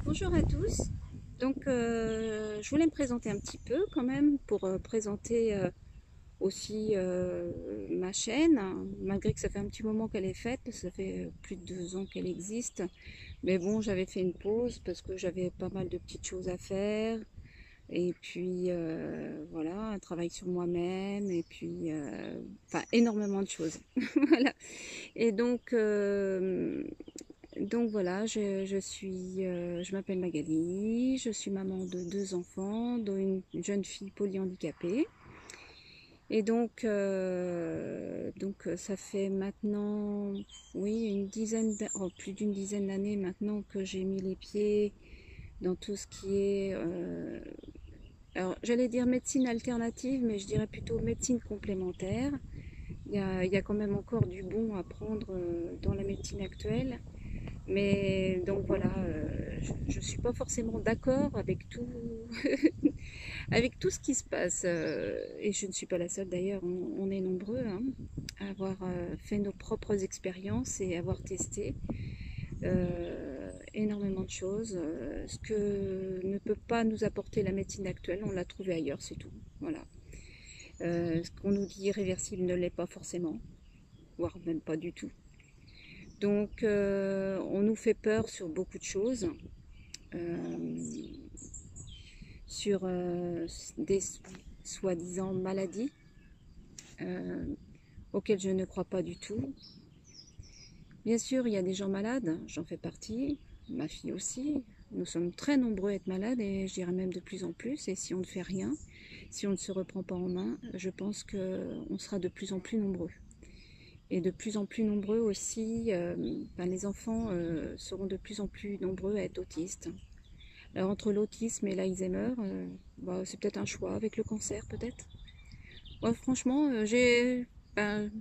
Bonjour à tous. Donc, je voulais me présenter un petit peu quand même pour présenter aussi ma chaîne, hein, malgré que ça fait un petit moment qu'elle est faite, ça fait plus de 2 ans qu'elle existe. Mais bon, j'avais fait une pause parce que j'avais pas mal de petites choses à faire. Et puis voilà, un travail sur moi-même, et puis enfin énormément de choses. Voilà. Et donc voilà, je m'appelle Magali, je suis maman de 2 enfants, dont une jeune fille polyhandicapée. Et ça fait maintenant, oui, plus d'une dizaine d'années maintenant que j'ai mis les pieds dans tout ce qui est, alors j'allais dire médecine alternative, mais je dirais plutôt médecine complémentaire. Il y a quand même encore du bon à prendre dans la médecine actuelle. Mais donc voilà, je ne suis pas forcément d'accord avec tout, avec tout ce qui se passe. Et je ne suis pas la seule d'ailleurs, on est nombreux hein, à avoir fait nos propres expériences et avoir testé énormément de choses. Ce que ne peut pas nous apporter la médecine actuelle, on l'a trouvé ailleurs, c'est tout. Voilà. Ce qu'on nous dit irréversible ne l'est pas forcément, voire même pas du tout. Donc on nous fait peur sur beaucoup de choses. Euh, sur des soi-disant maladies euh, auxquelles je ne crois pas du tout. Bien sûr, il y a des gens malades, j'en fais partie, ma fille aussi. Nous sommes très nombreux à être malades et je dirais même de plus en plus. Et si on ne fait rien, si on ne se reprend pas en main, je pense qu'on sera de plus en plus nombreux. Et de plus en plus nombreux aussi, les enfants seront de plus en plus nombreux à être autistes. Alors entre l'autisme et l'Alzheimer, c'est peut-être un choix avec le cancer, peut-être. Ouais, franchement, ben,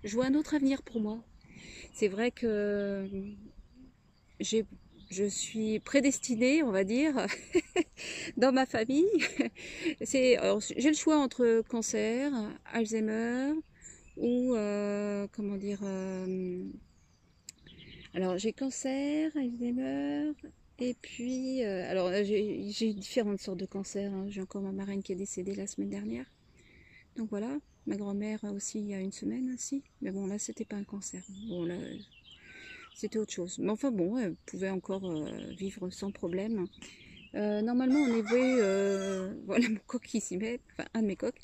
je vois un autre avenir pour moi. C'est vrai que j'ai, je suis prédestinée, on va dire, dans ma famille. Alors, j'ai le choix entre cancer, Alzheimer ou comment dire. Alors j'ai cancer, Alzheimer. Et puis, j'ai différentes sortes de cancers, hein. J'ai encore ma marraine qui est décédée la semaine dernière. Donc voilà, ma grand-mère aussi il y a une semaine aussi. Mais bon, là, c'était pas un cancer. Bon, là, c'était autre chose. Mais enfin bon, elle pouvait encore vivre sans problème. Normalement, on est voué, voilà mon coq qui s'y met, enfin un de mes coqs,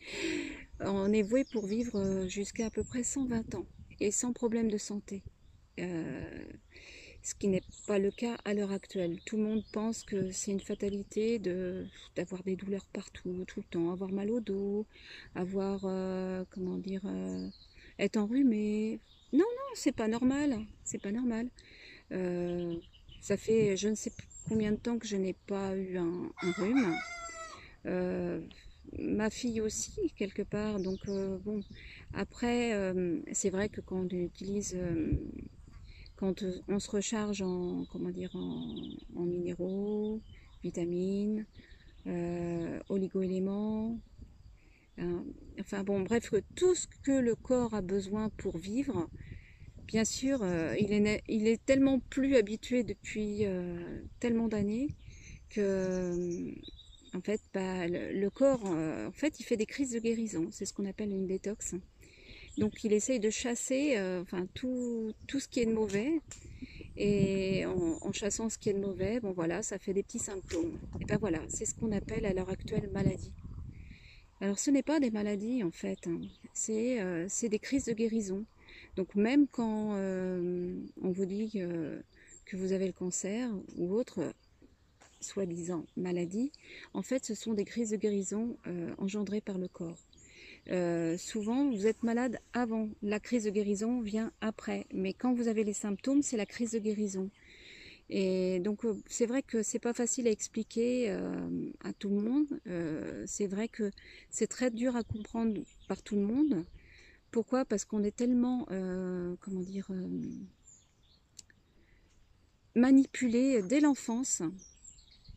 on est voué pour vivre jusqu'à à peu près 120 ans et sans problème de santé. Euh, Ce qui n'est pas le cas à l'heure actuelle. Tout le monde pense que c'est une fatalité d'avoir des douleurs partout, tout le temps, avoir mal au dos, avoir, comment dire, être enrhumé. Non, non, c'est pas normal, c'est pas normal. Euh, Ça fait je ne sais combien de temps que je n'ai pas eu un rhume. Euh, Ma fille aussi, quelque part. Donc, bon, après, c'est vrai que quand on utilise quand on se recharge en, comment dire, en minéraux, vitamines, oligo-éléments, hein, enfin bon, bref, que tout ce que le corps a besoin pour vivre, bien sûr, il est tellement plus habitué depuis tellement d'années que, en fait, le corps, en fait, il fait des crises de guérison. C'est ce qu'on appelle une détox. Donc, il essaye de chasser, tout ce qui est de mauvais. Et en chassant ce qui est de mauvais, bon voilà, ça fait des petits symptômes. Et ben voilà, c'est ce qu'on appelle à l'heure actuelle maladie. Alors ce n'est pas des maladies en fait, hein. C'est des crises de guérison. Donc même quand on vous dit que vous avez le cancer ou autre soi-disant maladie, en fait ce sont des crises de guérison engendrées par le corps. Souvent, vous êtes malade avant, la crise de guérison vient après. Mais quand vous avez les symptômes, c'est la crise de guérison. Et donc, c'est vrai que c'est pas facile à expliquer à tout le monde. C'est vrai que c'est très dur à comprendre par tout le monde. Pourquoi? Parce qu'on est tellement, comment dire, manipulé dès l'enfance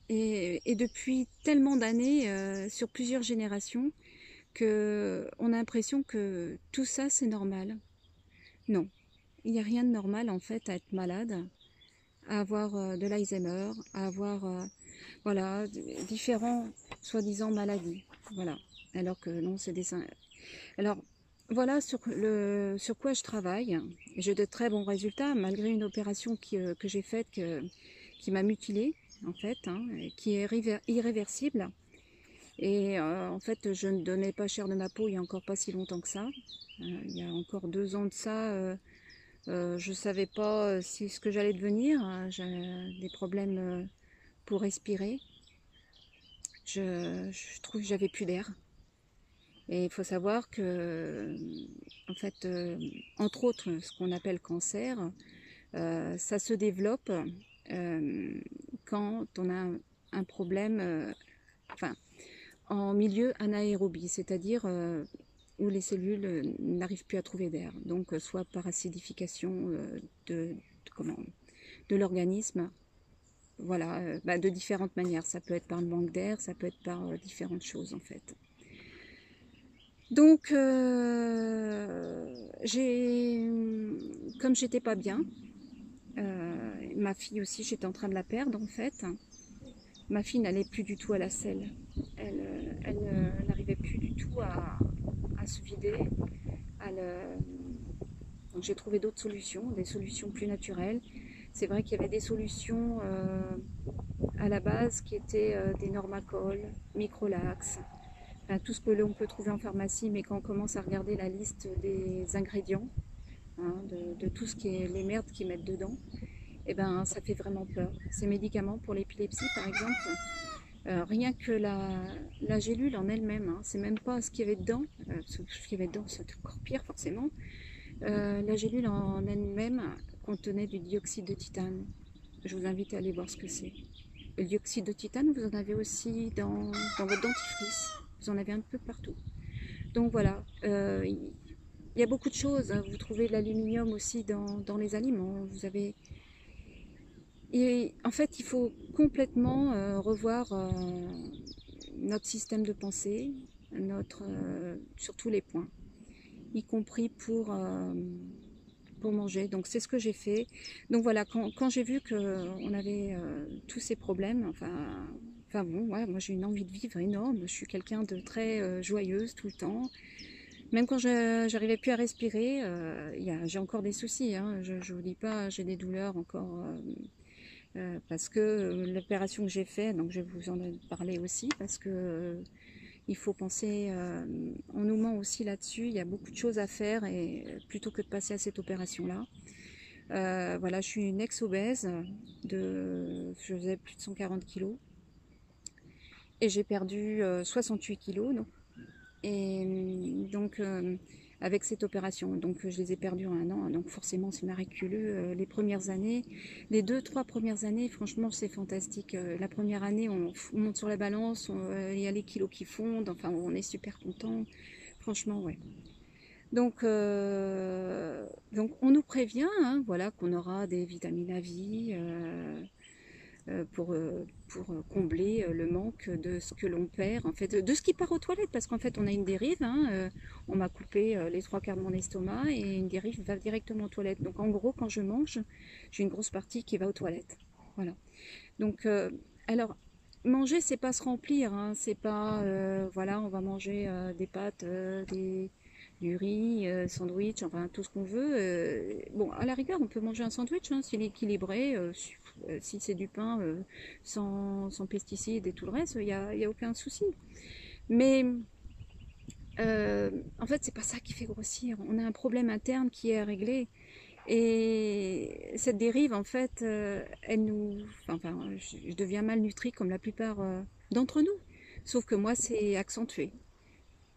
et depuis tellement d'années, sur plusieurs générations, que on a l'impression que tout ça c'est normal. Non, il n'y a rien de normal en fait à être malade. à avoir de l'Alzheimer, à avoir voilà, différents soi-disant maladies. Voilà. Alors que non, c'est des... Alors, voilà sur quoi je travaille. J'ai de très bons résultats, malgré une opération que j'ai faite qui m'a mutilée, en fait, hein, qui est irréversible. Et en fait, je ne donnais pas cher de ma peau il n'y a encore pas si longtemps que ça. Il y a encore 2 ans de ça, je ne savais pas si ce que j'allais devenir. J'ai des problèmes pour respirer. Je trouve que j'avais plus d'air. Et il faut savoir que, en fait, entre autres, ce qu'on appelle cancer, ça se développe quand on a un problème, enfin, en milieu anaérobie, c'est-à-dire où les cellules n'arrivent plus à trouver d'air. Donc, soit par acidification comment, de l'organisme, voilà, de différentes manières. Ça peut être par le manque d'air, ça peut être par différentes choses, en fait. Donc, comme j'étais pas bien, ma fille aussi, j'étais en train de la perdre en fait. Ma fille n'allait plus du tout à la selle. Elle n'arrivait plus du tout à se vider. Donc j'ai trouvé d'autres solutions, des solutions plus naturelles. C'est vrai qu'il y avait des solutions à la base qui étaient des Normacol, Microlax, enfin, tout ce que l'on peut trouver en pharmacie, mais quand on commence à regarder la liste des ingrédients, hein, de tout ce qui est les merdes qu'ils mettent dedans, eh ben, ça fait vraiment peur. Ces médicaments pour l'épilepsie, par exemple, rien que la gélule en elle-même, hein, c'est même pas ce qu'il y avait dedans, ce qu'il y avait dedans, c'est encore pire forcément. La gélule en elle-même contenait du dioxyde de titane. Je vous invite à aller voir ce que c'est. Le dioxyde de titane, vous en avez aussi dans votre dentifrice. Vous en avez un peu partout. Donc voilà, il y a beaucoup de choses. Vous trouvez de l'aluminium aussi dans les aliments. Vous avez... Et en fait, il faut complètement revoir notre système de pensée, sur tous les points, y compris pour manger. Donc c'est ce que j'ai fait. Donc voilà, quand j'ai vu qu'on avait tous ces problèmes, enfin bon, ouais, moi j'ai une envie de vivre énorme. Je suis quelqu'un de très joyeuse tout le temps. Même quand je n'arrivais plus à respirer, j'ai encore des soucis. Hein. Je ne vous dis pas, j'ai des douleurs encore. Parce que l'opération que j'ai faite, donc je vais vous en parler aussi, parce que il faut penser, on nous ment aussi là-dessus, il y a beaucoup de choses à faire, et plutôt que de passer à cette opération-là. Voilà, je suis une ex-obèse, je faisais plus de 140 kilos, et j'ai perdu 68 kilos, et donc avec cette opération, donc je les ai perdus en 1 an, donc forcément c'est miraculeux. Les premières années, les 2-3 premières années, franchement c'est fantastique. La première année on monte sur la balance, il y a les kilos qui fondent, enfin on est super content, franchement ouais. Donc on nous prévient, hein, voilà, qu'on aura des vitamines à vie, pour combler le manque de ce que l'on perd, en fait, de ce qui part aux toilettes, parce qu'en fait on a une dérive, hein, on m'a coupé les 3/4 de mon estomac et une dérive va directement aux toilettes. Donc en gros quand je mange, j'ai une grosse partie qui va aux toilettes. Voilà. Donc alors manger c'est pas se remplir, hein, c'est pas voilà on va manger des pâtes, du riz, sandwich, enfin tout ce qu'on veut. Bon, à la rigueur, on peut manger un sandwich hein, s'il est équilibré. Si c'est du pain sans pesticides et tout le reste, il y a aucun souci. Mais en fait, c'est pas ça qui fait grossir. On a un problème interne qui est à régler. Et cette dérive, en fait, elle nous... Enfin, je deviens malnutrie comme la plupart d'entre nous. Sauf que moi, c'est accentué.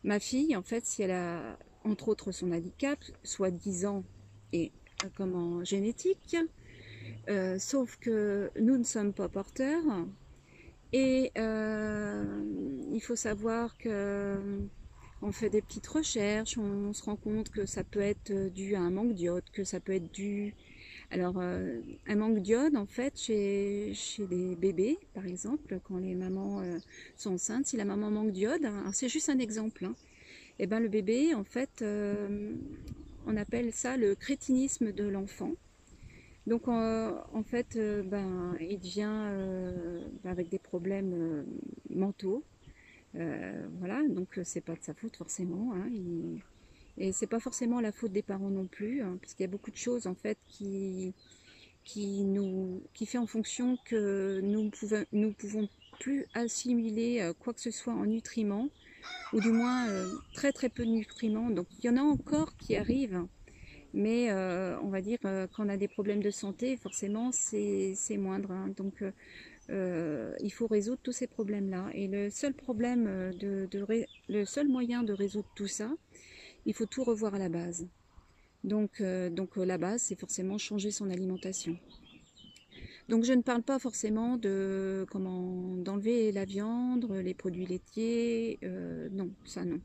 Ma fille, en fait, si elle a, entre autres, son handicap, soi-disant, et comment génétique, sauf que nous ne sommes pas porteurs, et il faut savoir que on fait des petites recherches, on se rend compte que ça peut être dû à un manque d'iode, que ça peut être dû... Alors, un manque d'iode, en fait, chez les bébés, par exemple, quand les mamans sont enceintes, si la maman manque d'iode, c'est juste un exemple, hein, et ben le bébé, en fait, on appelle ça le crétinisme de l'enfant. Donc en fait, ben, il vient ben, avec des problèmes mentaux. Voilà, donc c'est pas de sa faute forcément. Hein, et c'est pas forcément la faute des parents non plus, hein, parce qu'il y a beaucoup de choses en fait qui fait en fonction que nous pouvons plus assimiler quoi que ce soit en nutriments, ou du moins très très peu de nutriments. Donc il y en a encore qui arrivent, mais on va dire quand on a des problèmes de santé, forcément c'est moindre. Hein. Donc il faut résoudre tous ces problèmes-là. Et le seul problème, le seul moyen de résoudre tout ça, il faut tout revoir à la base. Donc la base, c'est forcément changer son alimentation. Donc je ne parle pas forcément de comment d'enlever la viande, les produits laitiers, non, ça non.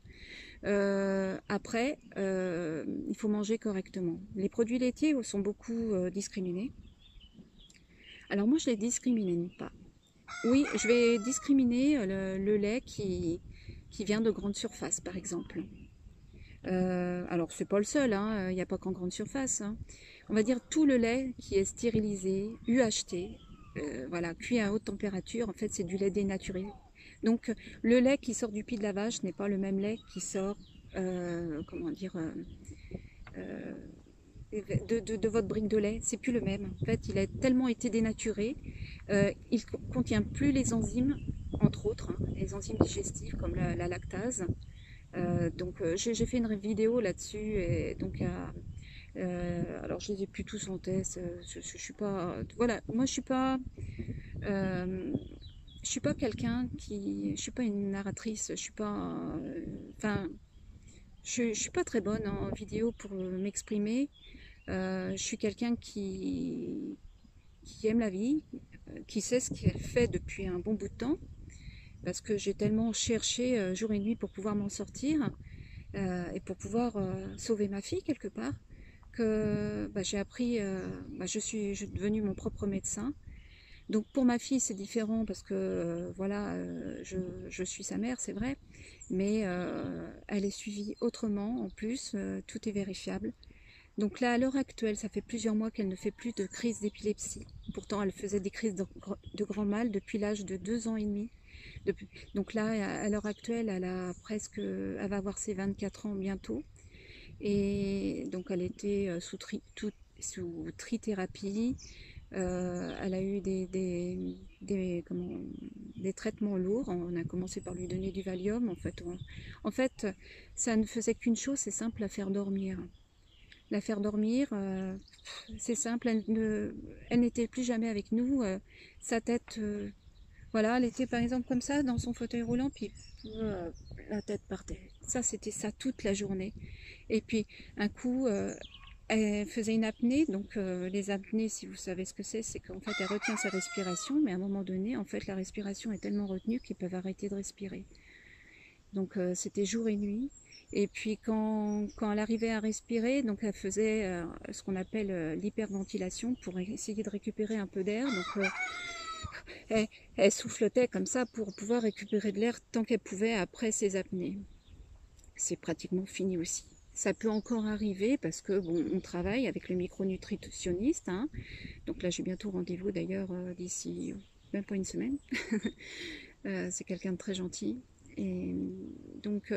Après, il faut manger correctement. Les produits laitiers sont beaucoup discriminés. Alors moi, je les discrimine pas. Oui, je vais discriminer le lait qui vient de grande surface, par exemple. Alors, c'est pas le seul, hein, il n'y a pas qu'en grande surface. Hein. On va dire tout le lait qui est stérilisé, UHT, voilà, cuit à haute température, en fait, c'est du lait dénaturé. Donc, le lait qui sort du pied de la vache n'est pas le même lait qui sort, comment dire, euh, de votre brique de lait, c'est plus le même. En fait, il a tellement été dénaturé, il contient plus les enzymes, entre autres, hein, les enzymes digestives comme la lactase. Donc j'ai fait une vidéo là-dessus et donc alors je les ai plus tous en test. Je suis pas, voilà, moi euh, je suis pas quelqu'un je suis pas une narratrice, je suis pas, enfin, je suis pas très bonne en vidéo pour m'exprimer. Je suis quelqu'un qui aime la vie, qui sait ce qu'elle fait depuis un bon bout de temps, parce que j'ai tellement cherché jour et nuit pour pouvoir m'en sortir et pour pouvoir sauver ma fille quelque part, que bah, j'ai appris, bah, je suis devenue mon propre médecin. Donc pour ma fille c'est différent parce que voilà, je suis sa mère, c'est vrai, mais elle est suivie autrement en plus, tout est vérifiable. Donc là, à l'heure actuelle, ça fait plusieurs mois qu'elle ne fait plus de crise d'épilepsie. Pourtant, elle faisait des crises de grand mal depuis l'âge de 2 ans et demi. Donc là, à l'heure actuelle, elle va avoir ses 24 ans bientôt. Et donc, elle était sous trithérapie. Elle a eu des traitements lourds. On a commencé par lui donner du Valium. En fait, ça ne faisait qu'une chose, c'est simple, la faire dormir. C'est simple, elle n'était plus jamais avec nous. Sa tête, voilà, elle était par exemple comme ça dans son fauteuil roulant, puis la tête partait. Ça, c'était ça toute la journée. Et puis un coup, elle faisait une apnée. Donc les apnées, si vous savez ce que c'est qu'en fait elle retient sa respiration, mais à un moment donné, en fait, la respiration est tellement retenue qu'ils peuvent arrêter de respirer. Donc c'était jour et nuit. Et puis quand elle arrivait à respirer, donc elle faisait ce qu'on appelle l'hyperventilation pour essayer de récupérer un peu d'air. Donc elle soufflotait comme ça pour pouvoir récupérer de l'air tant qu'elle pouvait après ses apnées. C'est pratiquement fini aussi. Ça peut encore arriver parce que bon, on travaille avec le micronutritionniste. Hein. Donc là, j'ai bientôt rendez-vous d'ailleurs d'ici même pas une semaine. C'est quelqu'un de très gentil. Et donc,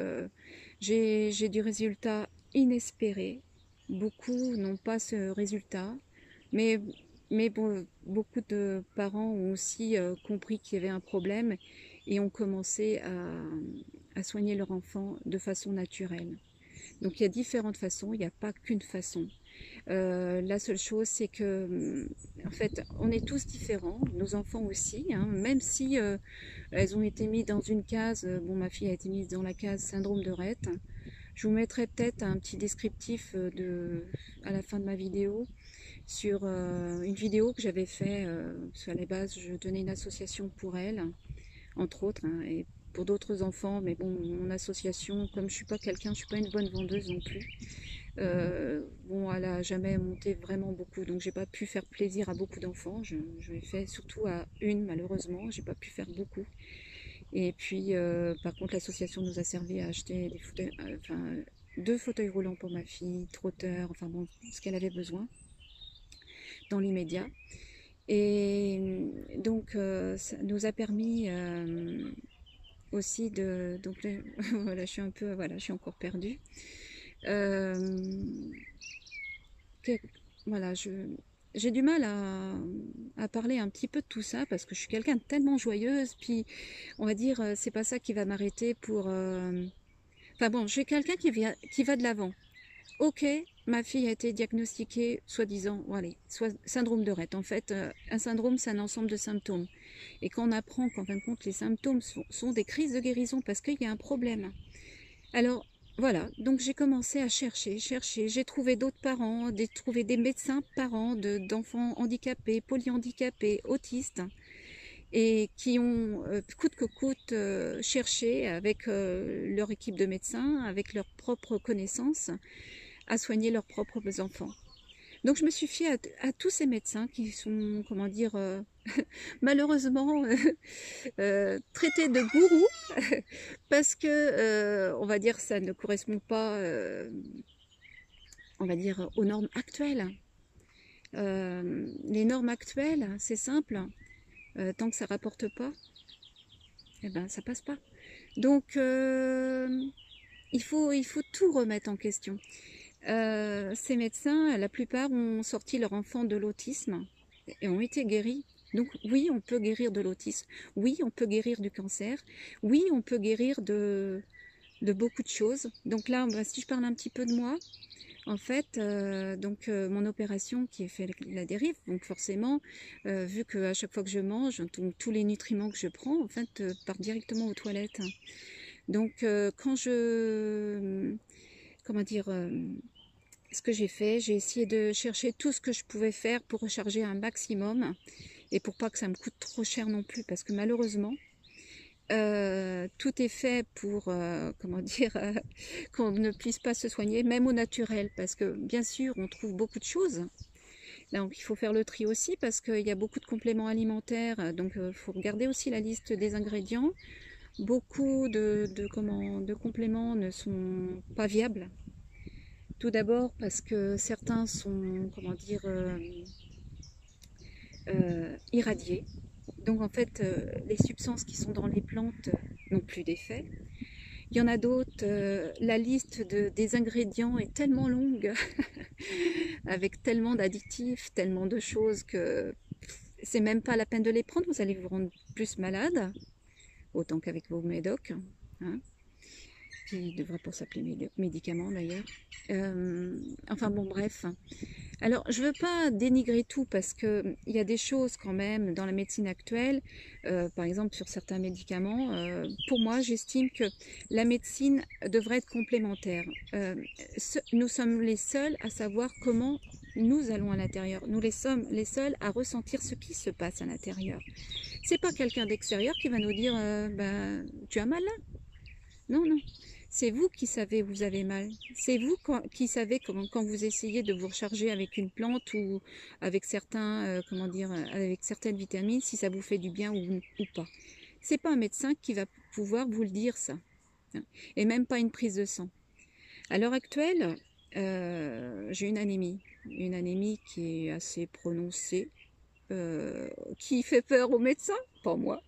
j'ai du résultat inespéré. Beaucoup n'ont pas ce résultat, mais, mais bon, beaucoup de parents ont aussi compris qu'il y avait un problème et ont commencé à soigner leur enfant de façon naturelle. Donc, il y a différentes façons, il n'y a pas qu'une façon. La seule chose, c'est que, en fait, on est tous différents, nos enfants aussi, hein, même si elles ont été mises dans une case. Bon, ma fille a été mise dans la case syndrome de Rett. Je vous mettrai peut-être un petit descriptif à la fin de ma vidéo sur une vidéo que j'avais fait, parce qu'à la base, je tenais une association pour elle, entre autres, hein, et pour d'autres enfants. Mais bon, mon association, comme je suis pas une bonne vendeuse non plus. Bon, elle a jamais monté vraiment beaucoup, donc j'ai pas pu faire plaisir à beaucoup d'enfants. Je l'ai fait surtout à une, malheureusement. J'ai pas pu faire beaucoup. Et puis, par contre, l'association nous a servi à acheter des fauteuils, enfin, 2 fauteuils roulants pour ma fille, trotteur, enfin bon, ce qu'elle avait besoin. dans l'immédiat. Et donc, ça nous a permis aussi de... Donc là, voilà, je suis un peu... Voilà, je suis encore perdue. Euh, que, voilà, j'ai du mal à parler un petit peu de tout ça parce que je suis quelqu'un de tellement joyeuse. Puis, on va dire, c'est pas ça qui va m'arrêter pour... Enfin bon, je suis quelqu'un qui va de l'avant. Ok, ma fille a été diagnostiquée, soi-disant, bon, allez, syndrome de Rett. En fait, un syndrome, c'est un ensemble de symptômes. Et quand on apprend qu'en fin de compte, les symptômes sont des crises de guérison parce qu'il y a un problème. Alors, voilà, donc j'ai commencé à chercher. J'ai trouvé d'autres parents, trouvé des médecins parents d'enfants handicapés, polyhandicapés, autistes, et qui ont, coûte que coûte, cherché avec leur équipe de médecins, avec leurs propres connaissances, à soigner leurs propres enfants. Donc je me suis fiée à tous ces médecins qui sont, comment dire, malheureusement traités de gourous parce que, on va dire, ça ne correspond pas, on va dire, aux normes actuelles. Les normes actuelles, c'est simple, tant que ça rapporte pas, eh ben ça passe pas. Donc il faut tout remettre en question. Ces médecins, la plupart ont sorti leur enfant de l'autisme et ont été guéris. Donc oui, on peut guérir de l'autisme. Oui, on peut guérir du cancer. Oui, on peut guérir de beaucoup de choses. Donc là, si je parle un petit peu de moi, en fait, mon opération qui est fait la dérive, donc forcément, vu qu'à chaque fois que je mange, donc, tous les nutriments que je prends, en fait, partent directement aux toilettes. Donc quand comment dire, ce que j'ai fait, j'ai essayé de chercher tout ce que je pouvais faire pour recharger un maximum et pour pas que ça me coûte trop cher non plus, parce que malheureusement, tout est fait pour, comment dire, qu'on ne puisse pas se soigner, même au naturel, parce que bien sûr, on trouve beaucoup de choses. Donc il faut faire le tri aussi, parce qu'il y a beaucoup de compléments alimentaires, donc il faut regarder aussi la liste des ingrédients. Beaucoup de compléments ne sont pas viables. Tout d'abord parce que certains sont, comment dire, irradiés. Donc en fait, les substances qui sont dans les plantes n'ont plus d'effet. Il y en a d'autres, la liste des ingrédients est tellement longue, avec tellement d'additifs, tellement de choses que c'est même pas la peine de les prendre, vous allez vous rendre plus malade, autant qu'avec vos médocs, hein, qui devrait pas s'appeler médicaments d'ailleurs. Enfin bon, bref. Alors, je ne veux pas dénigrer tout parce qu'il y a des choses quand même dans la médecine actuelle, par exemple sur certains médicaments. Pour moi, j'estime que la médecine devrait être complémentaire. Nous sommes les seuls à savoir comment nous allons à l'intérieur. Nous sommes les seuls à ressentir ce qui se passe à l'intérieur. C'est pas quelqu'un d'extérieur qui va nous dire ben, tu as mal là. Non, non. C'est vous qui savez où vous avez mal. C'est vous qui savez quand vous essayez de vous recharger avec une plante ou avec certains, comment dire, avec certaines vitamines, si ça vous fait du bien ou pas. C'est pas un médecin qui va pouvoir vous le dire ça. Et même pas une prise de sang. À l'heure actuelle, j'ai une anémie qui est assez prononcée, qui fait peur aux médecins, pas moi.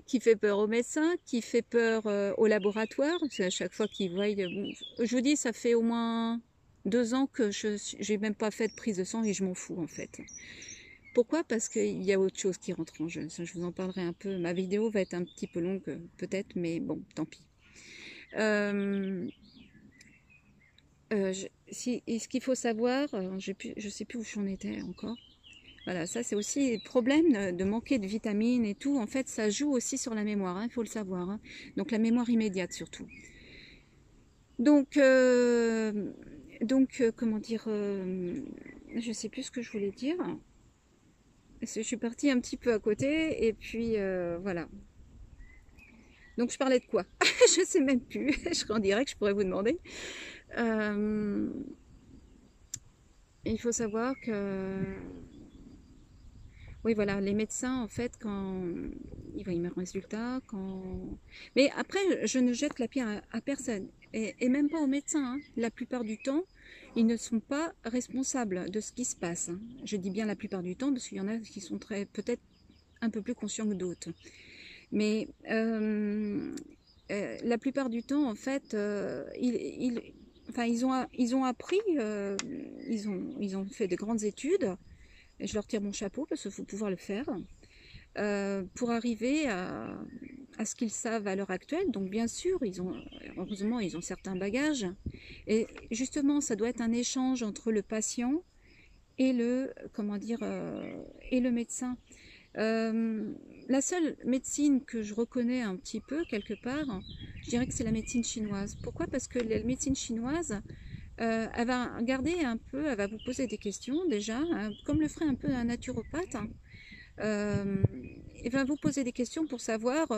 Qui fait peur aux médecins, qui fait peur au laboratoire. C'est à chaque fois qu'ils voient... Bon, je vous dis, ça fait au moins 2 ans que je n'ai même pas fait de prise de sang et je m'en fous en fait. Pourquoi? Parce qu'il y a autre chose qui rentre en jeu. Ça, je vous en parlerai un peu. Ma vidéo va être un petit peu longue peut-être, mais bon, tant pis. Ce qu'il faut savoir, je sais plus où j'en étais encore. Voilà, ça c'est aussi le problème de manquer de vitamines et tout. En fait, ça joue aussi sur la mémoire, il faut le savoir. Hein. Donc la mémoire immédiate surtout. Donc, comment dire, je sais plus ce que je voulais dire. Je suis partie un petit peu à côté et puis voilà. Donc je parlais de quoi? Je sais même plus. Je serai en direct, je pourrais vous demander. Il faut savoir que oui, voilà, les médecins, en fait, quand ils voient mes résultats, mais après, je ne jette la pierre à personne, et même pas aux médecins. Hein. La plupart du temps, ils ne sont pas responsables de ce qui se passe, hein. Je dis bien la plupart du temps, parce qu'il y en a qui sont peut-être un peu plus conscients que d'autres. Mais la plupart du temps, en fait, ils ont appris, ils ont fait de grandes études, et je leur tire mon chapeau parce qu'il faut pouvoir le faire, pour arriver à ce qu'ils savent à l'heure actuelle. Donc bien sûr, heureusement, ils ont certains bagages. Et justement, ça doit être un échange entre le patient et et le médecin. La seule médecine que je reconnais un petit peu, quelque part, je dirais que c'est la médecine chinoise. Pourquoi? Parce que la médecine chinoise, elle va regarder un peu, elle va vous poser des questions déjà, hein, comme le ferait un peu un naturopathe, hein. Il va vous poser des questions pour savoir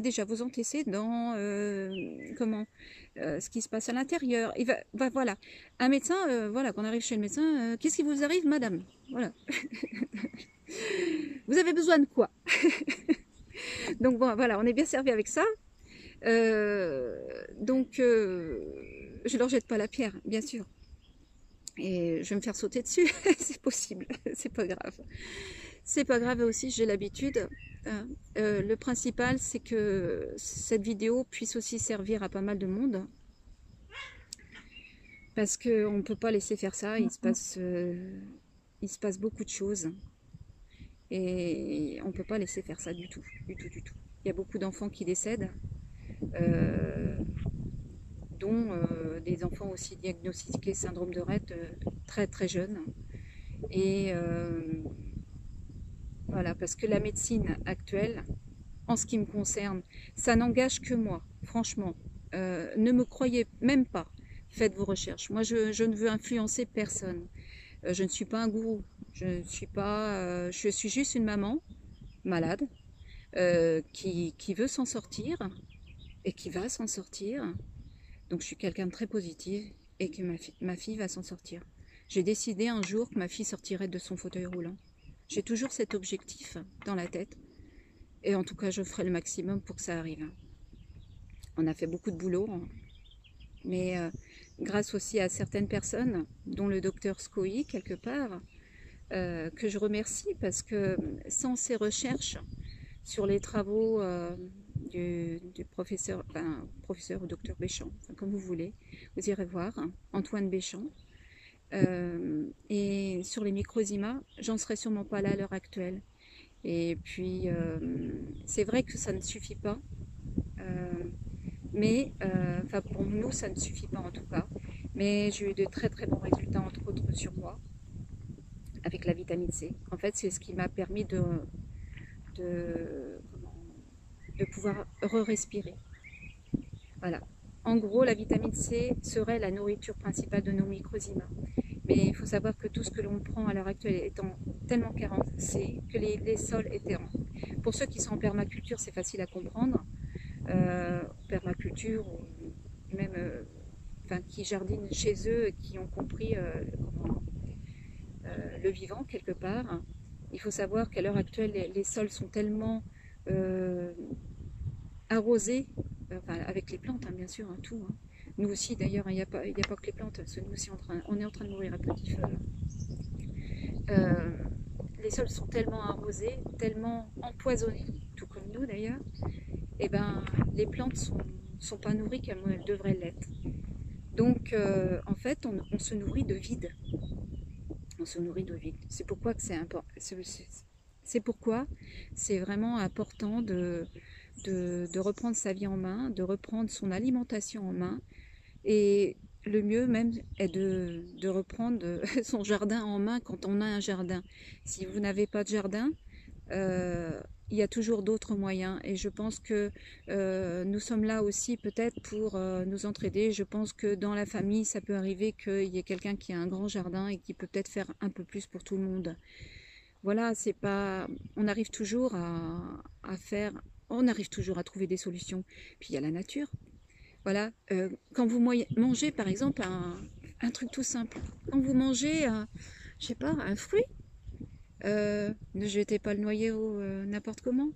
déjà vos antécédents, ce qui se passe à l'intérieur. Voilà, un médecin, voilà, quand on arrive chez le médecin, qu'est-ce qui vous arrive, madame? Voilà. Vous avez besoin de quoi? Donc bon, voilà, on est bien servi avec ça. Je leur jette pas la pierre, bien sûr. Et je vais me faire sauter dessus, c'est possible, c'est pas grave. C'est pas grave aussi, j'ai l'habitude. Le principal, c'est que cette vidéo puisse aussi servir à pas mal de monde. Parce qu'on ne peut pas laisser faire ça, il se passe beaucoup de choses. Et on ne peut pas laisser faire ça du tout, du tout, du tout. Il y a beaucoup d'enfants qui décèdent, dont des enfants aussi diagnostiqués syndrome de Rett très très jeunes. Et voilà, parce que la médecine actuelle, en ce qui me concerne, ça n'engage que moi, franchement. Ne me croyez même pas, faites vos recherches. Moi, je ne veux influencer personne. Je ne suis pas un gourou. Je suis juste une maman malade qui veut s'en sortir et qui va s'en sortir. Donc, je suis quelqu'un de très positif et que ma fille va s'en sortir. J'ai décidé un jour que ma fille sortirait de son fauteuil roulant. J'ai toujours cet objectif dans la tête. Et en tout cas, je ferai le maximum pour que ça arrive. On a fait beaucoup de boulot, hein. Mais grâce aussi à certaines personnes, dont le docteur Scoï, quelque part, que je remercie parce que sans ces recherches sur les travaux du professeur, professeur ou docteur Béchamp, comme vous voulez, vous irez voir, hein, Antoine Béchamp, et sur les microzymas, j'en serais sûrement pas là à l'heure actuelle. Et puis, c'est vrai que ça ne suffit pas, mais pour nous, ça ne suffit pas en tout cas. Mais j'ai eu de très très bons résultats, entre autres sur moi, avec la vitamine C. En fait, c'est ce qui m'a permis de pouvoir re-respirer. Voilà. En gros, la vitamine C serait la nourriture principale de nos microzymas. Mais il faut savoir que tout ce que l'on prend à l'heure actuelle étant tellement carencé que les sols étaient Pour ceux qui sont en permaculture, c'est facile à comprendre. Permaculture, ou même qui jardinent chez eux, qui ont compris le vivant quelque part. Il faut savoir qu'à l'heure actuelle, les sols sont tellement arrosés, avec les plantes, hein, bien sûr, hein, tout. Hein. Nous aussi, d'ailleurs, il n'y a pas que les plantes, parce que nous aussi, on est en train de mourir à petit feu. Les sols sont tellement arrosés, tellement empoisonnés, tout comme nous d'ailleurs, et les plantes sont pas nourries comme elles devraient l'être. Donc, en fait, on se nourrit de vide. On se nourrit de vide. C'est pourquoi que c'est important. C'est pourquoi c'est vraiment important de reprendre sa vie en main, de reprendre son alimentation en main. Et le mieux même est de reprendre son jardin en main quand on a un jardin. Si vous n'avez pas de jardin, il y a toujours d'autres moyens. Et je pense que nous sommes là aussi peut-être pour nous entraider. Je pense que dans la famille, ça peut arriver qu'il y ait quelqu'un qui a un grand jardin et qui peut peut-être faire un peu plus pour tout le monde. Voilà, c'est pas. On arrive toujours on arrive toujours à trouver des solutions. Puis il y a la nature. Voilà, quand vous mangez par exemple un truc tout simple, quand vous mangez, je sais pas, un fruit, ne jetez pas le noyau n'importe comment.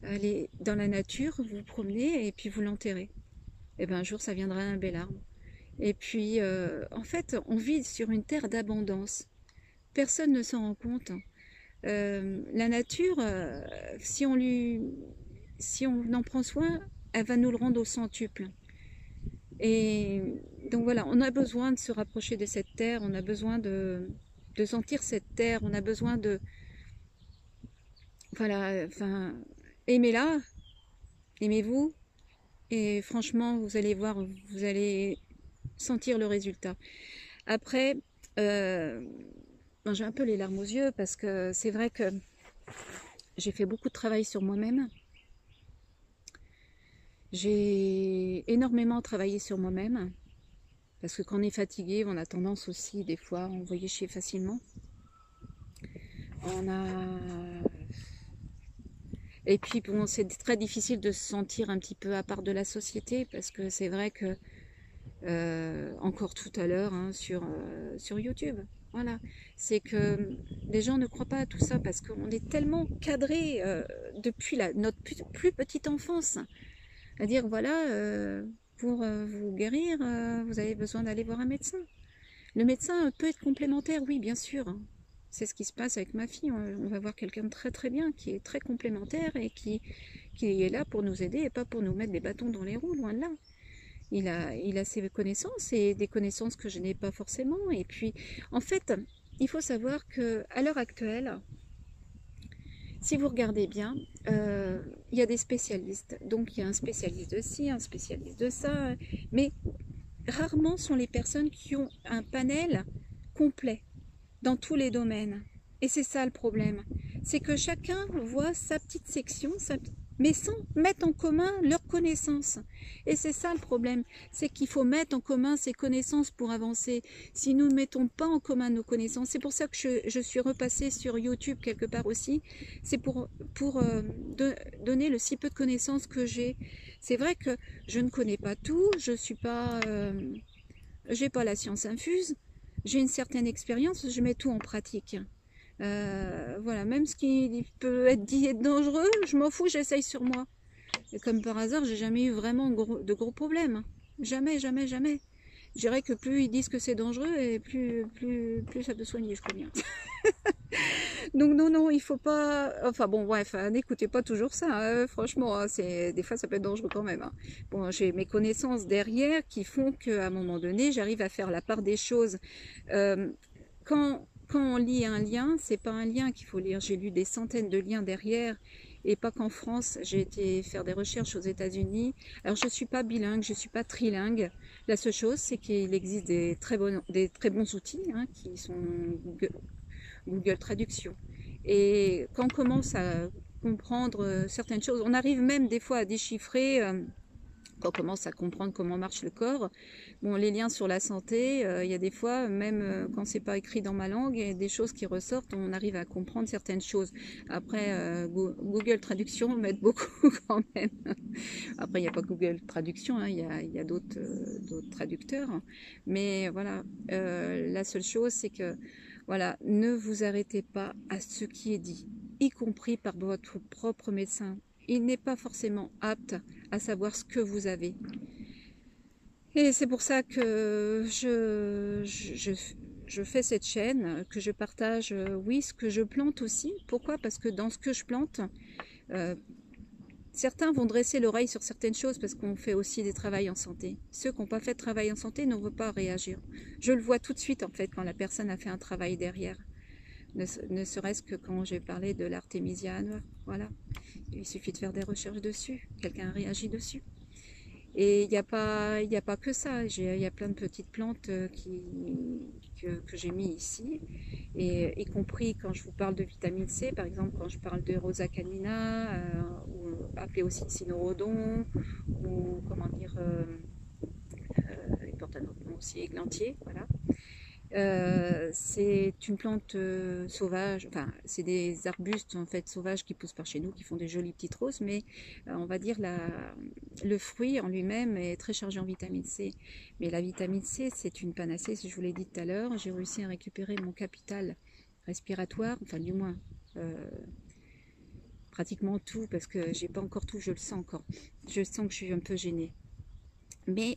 Allez dans la nature, vous vous promenez et puis vous l'enterrez. Et bien un jour ça viendra un bel arbre. Et puis, en fait, on vit sur une terre d'abondance. Personne ne s'en rend compte. La nature, si on en prend soin, elle va nous le rendre au centuple. Et donc voilà, on a besoin de se rapprocher de cette terre, on a besoin de sentir cette terre, on a besoin de, voilà, enfin, aimez-la, aimez-vous, et franchement, vous allez voir, vous allez sentir le résultat. Après, j'ai un peu les larmes aux yeux parce que c'est vrai que j'ai fait beaucoup de travail sur moi-même. J'ai énormément travaillé sur moi-même parce que quand on est fatigué, on a tendance aussi des fois à envoyer chier facilement. On a... Et puis bon, c'est très difficile de se sentir un petit peu à part de la société parce que c'est vrai que encore tout à l'heure hein, sur YouTube. Voilà, c'est que les gens ne croient pas à tout ça parce qu'on est tellement cadré depuis notre plus petite enfance. À dire voilà, pour vous guérir, vous avez besoin d'aller voir un médecin. Le médecin peut être complémentaire, oui, bien sûr. C'est ce qui se passe avec ma fille. On va voir quelqu'un de très très bien, qui est très complémentaire et qui est là pour nous aider et pas pour nous mettre des bâtons dans les roues, loin de là. Il a ses connaissances et des connaissances que je n'ai pas forcément. Et puis, en fait, il faut savoir que à l'heure actuelle, si vous regardez bien, il y a des spécialistes. Donc, il y a un spécialiste de ci, un spécialiste de ça. Mais rarement sont les personnes qui ont un panel complet dans tous les domaines. Et c'est ça le problème. C'est que chacun voit sa petite section, mais sans mettre en commun leurs connaissances. Et c'est ça le problème. C'est qu'il faut mettre en commun ses connaissances pour avancer. Si nous ne mettons pas en commun nos connaissances, c'est pour ça que je suis repassée sur YouTube quelque part aussi. C'est pour donner le si peu de connaissances que j'ai. C'est vrai que je ne connais pas tout, je suis pas... j'ai pas la science infuse, j'ai une certaine expérience, je mets tout en pratique. Voilà, même ce qui peut être dit être dangereux, je m'en fous, j'essaye sur moi. Et comme par hasard, j'ai jamais eu vraiment de gros problèmes. Jamais, jamais, jamais. Je dirais que plus ils disent que c'est dangereux, et plus ça peut soigner, je crois bien. Donc non, non, il faut pas... Enfin bon, bref, n'écoutez pas toujours ça, hein, franchement, hein, des fois ça peut être dangereux quand même. Hein. Bon, j'ai mes connaissances derrière qui font qu'à un moment donné, j'arrive à faire la part des choses. Quand on lit un lien, c'est pas un lien qu'il faut lire. J'ai lu des centaines de liens derrière, et pas qu'en France. J'ai été faire des recherches aux États-Unis. Alors je suis pas bilingue, je suis pas trilingue. La seule chose, c'est qu'il existe des très bons outils hein, qui sont Google Traduction. Et quand on commence à comprendre certaines choses, on arrive même des fois à déchiffrer, quand on commence à comprendre comment marche le corps. Bon, les liens sur la santé, il y a des fois, même quand c'est pas écrit dans ma langue, il y a des choses qui ressortent, on arrive à comprendre certaines choses. Après, Google Traduction m'aide beaucoup quand même. Après, il n'y a pas Google Traduction, hein, il y a d'autres traducteurs. Mais voilà, la seule chose, c'est que voilà, ne vous arrêtez pas à ce qui est dit, y compris par votre propre médecin. Il n'est pas forcément apte à savoir ce que vous avez. Et c'est pour ça que je fais cette chaîne, que je partage, oui, ce que je plante aussi. Pourquoi? Parce que dans ce que je plante, certains vont dresser l'oreille sur certaines choses parce qu'on fait aussi des travails en santé. Ceux qui n'ont pas fait de travail en santé ne vont pas réagir. Je le vois tout de suite en fait quand la personne a fait un travail derrière. Ne serait-ce que quand j'ai parlé de l'artémisia noire. Voilà. Il suffit de faire des recherches dessus. Quelqu'un réagit dessus. Et il n'y a pas que ça. Il y a plein de petites plantes que j'ai mis ici. Et y compris quand je vous parle de vitamine C, par exemple quand je parle de Rosa canina, ou appelé aussi cynorhodon, ou comment dire, il porte un autre nom aussi, églantier, voilà. C'est une plante sauvage, enfin c'est des arbustes en fait sauvages qui poussent par chez nous, qui font des jolies petites roses, mais on va dire le fruit en lui-même est très chargé en vitamine C. Mais la vitamine C, c'est une panacée, si je vous l'ai dit tout à l'heure. J'ai réussi à récupérer mon capital respiratoire, enfin du moins pratiquement tout, parce que j'ai pas encore tout, je le sens encore. Je sens que je suis un peu gênée. Mais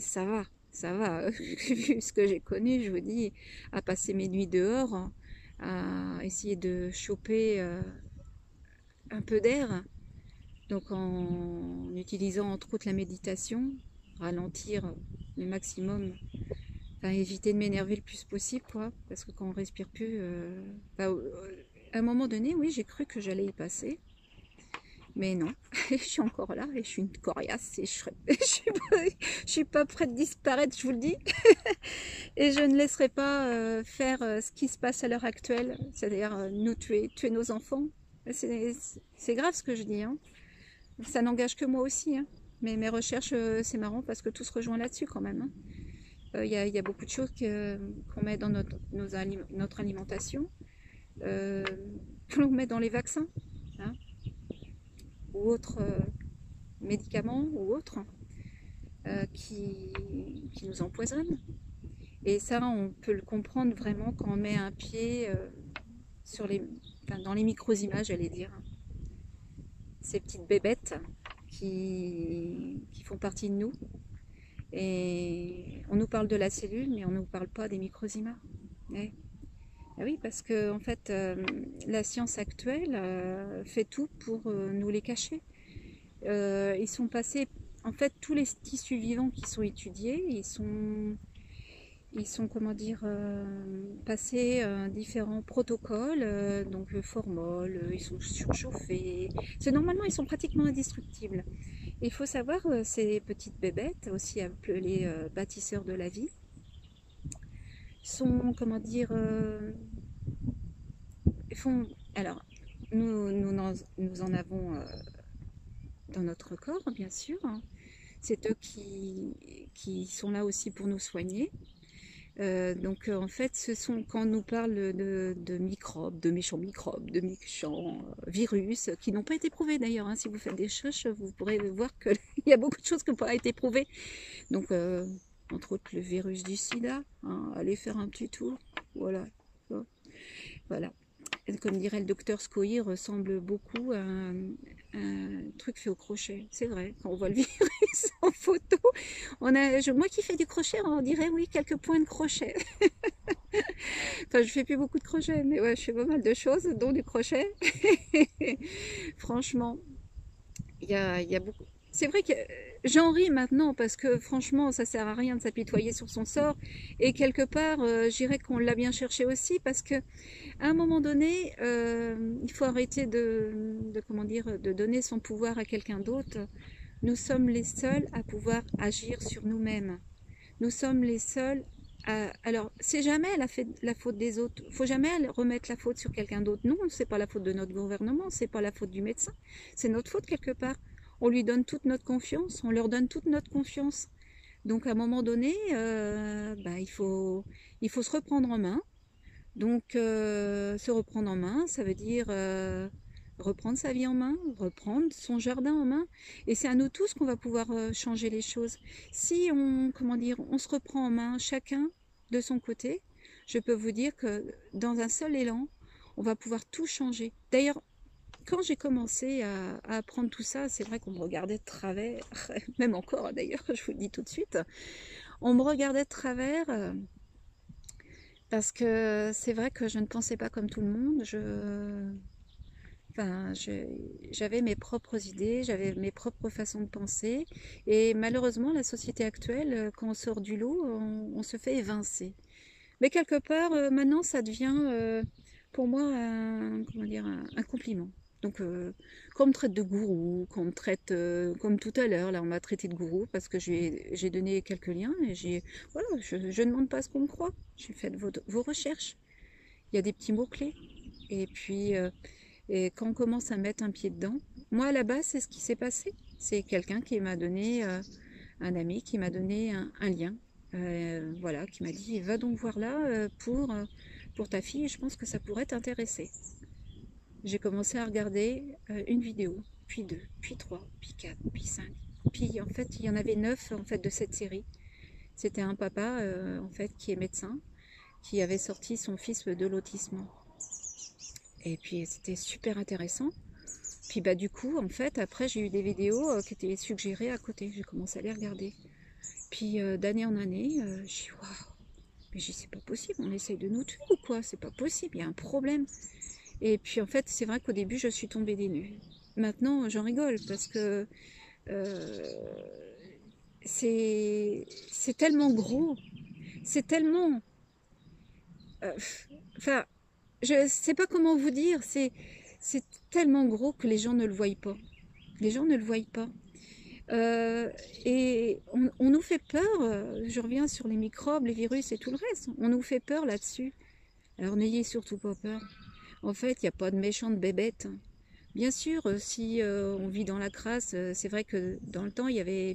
ça va. Vu ce que j'ai connu, je vous dis, à passer mes nuits dehors, à essayer de choper un peu d'air, donc en utilisant entre autres la méditation, ralentir le maximum, enfin éviter de m'énerver le plus possible, quoi, parce que quand on respire plus, à un moment donné, oui, j'ai cru que j'allais y passer. Mais non, je suis encore là et je suis une coriace et je suis pas prête de disparaître, je vous le dis. Et je ne laisserai pas faire ce qui se passe à l'heure actuelle, c'est-à-dire nous tuer nos enfants. C'est grave ce que je dis, hein. Ça n'engage que moi aussi, hein. Mais mes recherches, c'est marrant parce que tout se rejoint là-dessus quand même, hein. Y a beaucoup de choses qu'on met dans notre alimentation, qu'on met dans les vaccins, hein, ou autres médicaments ou autres qui nous empoisonnent. Et ça, on peut le comprendre vraiment quand on met un pied dans les micro-images, j'allais dire. Ces petites bébêtes qui font partie de nous. Et on nous parle de la cellule, mais on ne nous parle pas des micro-images. Ouais. Ah oui, parce que en fait, la science actuelle fait tout pour nous les cacher. Ils sont passés, en fait, tous les tissus vivants qui sont étudiés, ils sont comment dire, passés différents protocoles, donc formol, ils sont surchauffés. Normalement, ils sont pratiquement indestructibles. Il faut savoir, ces petites bébêtes, aussi appelées bâtisseurs de la vie, sont, comment dire, font, alors, nous en avons dans notre corps, bien sûr. C'est eux qui sont là aussi pour nous soigner. Donc en fait, ce sont quand on nous parle de microbes, de méchants virus, qui n'ont pas été prouvés d'ailleurs, hein. Si vous faites des recherches, vous pourrez voir qu'il y a beaucoup de choses qui n'ont pas été prouvées. Donc, entre autres, le virus du sida, hein, allez faire un petit tour, voilà. Voilà. Comme dirait le docteur Scoy, ressemble beaucoup à un truc fait au crochet. C'est vrai, quand on voit le virus en photo, moi qui fais du crochet, on dirait oui, quelques points de crochet. Enfin, je fais plus beaucoup de crochet, mais ouais, je fais pas mal de choses, dont du crochet. Franchement, il y a beaucoup. C'est vrai que j'en ris maintenant parce que franchement, ça sert à rien de s'apitoyer sur son sort. Et quelque part, je dirais qu'on l'a bien cherché aussi parce que à un moment donné, il faut arrêter comment dire, de donner son pouvoir à quelqu'un d'autre. Nous sommes les seuls à pouvoir agir sur nous-mêmes. Nous sommes les seuls à... Alors, c'est jamais la faute des autres. Il faut jamais remettre la faute sur quelqu'un d'autre. Non, c'est pas la faute de notre gouvernement, c'est pas la faute du médecin. C'est notre faute quelque part. On lui donne toute notre confiance, on leur donne toute notre confiance. Donc, à un moment donné, il faut se reprendre en main. Donc, se reprendre en main, ça veut dire reprendre sa vie en main, reprendre son jardin en main. Et c'est à nous tous qu'on va pouvoir changer les choses. Si comment dire, on se reprend en main, chacun de son côté, je peux vous dire que dans un seul élan, on va pouvoir tout changer. D'ailleurs, quand j'ai commencé à apprendre tout ça, c'est vrai qu'on me regardait de travers, même encore d'ailleurs, je vous le dis tout de suite, on me regardait de travers... parce que c'est vrai que je ne pensais pas comme tout le monde. J'avais mes propres idées, j'avais mes propres façons de penser. Et malheureusement, la société actuelle, quand on sort du lot, on se fait évincer. Mais quelque part, maintenant, ça devient pour moi comment dire, un compliment. Donc, qu'on me traite de gourou, qu'on me traite comme tout à l'heure, là, on m'a traité de gourou parce que j'ai donné quelques liens et voilà, je ne demande pas ce qu'on me croit. J'ai fait vos recherches. Il y a des petits mots-clés. Et puis, et quand on commence à mettre un pied dedans, moi, à la base, c'est ce qui s'est passé. C'est quelqu'un qui m'a donné, un ami qui m'a donné un lien. Voilà, qui m'a dit, va donc voir là pour ta fille, je pense que ça pourrait t'intéresser. J'ai commencé à regarder une vidéo, puis deux, puis trois, puis quatre, puis cinq. Puis en fait, il y en avait 9 en fait de cette série. C'était un papa en fait qui est médecin, qui avait sorti son fils de l'autisme. Et puis c'était super intéressant. Puis bah du coup, en fait, après j'ai eu des vidéos qui étaient suggérées à côté. J'ai commencé à les regarder. Puis d'année en année, je dis waouh, mais je dis c'est pas possible, on essaye de nous tuer ou quoi? C'est pas possible, il y a un problème. Et puis en fait, c'est vrai qu'au début, je suis tombée des nues. Maintenant, j'en rigole parce que euh, c'est tellement gros, c'est tellement, euh, enfin, je sais pas comment vous dire, c'est tellement gros que les gens ne le voient pas. Les gens ne le voient pas. Euh, et on nous fait peur, je reviens sur les microbes, les virus et tout le reste, on nous fait peur là-dessus. Alors n'ayez surtout pas peur. En fait, il n'y a pas de méchantes bébêtes. Bien sûr, si on vit dans la crasse, c'est vrai que dans le temps, euh,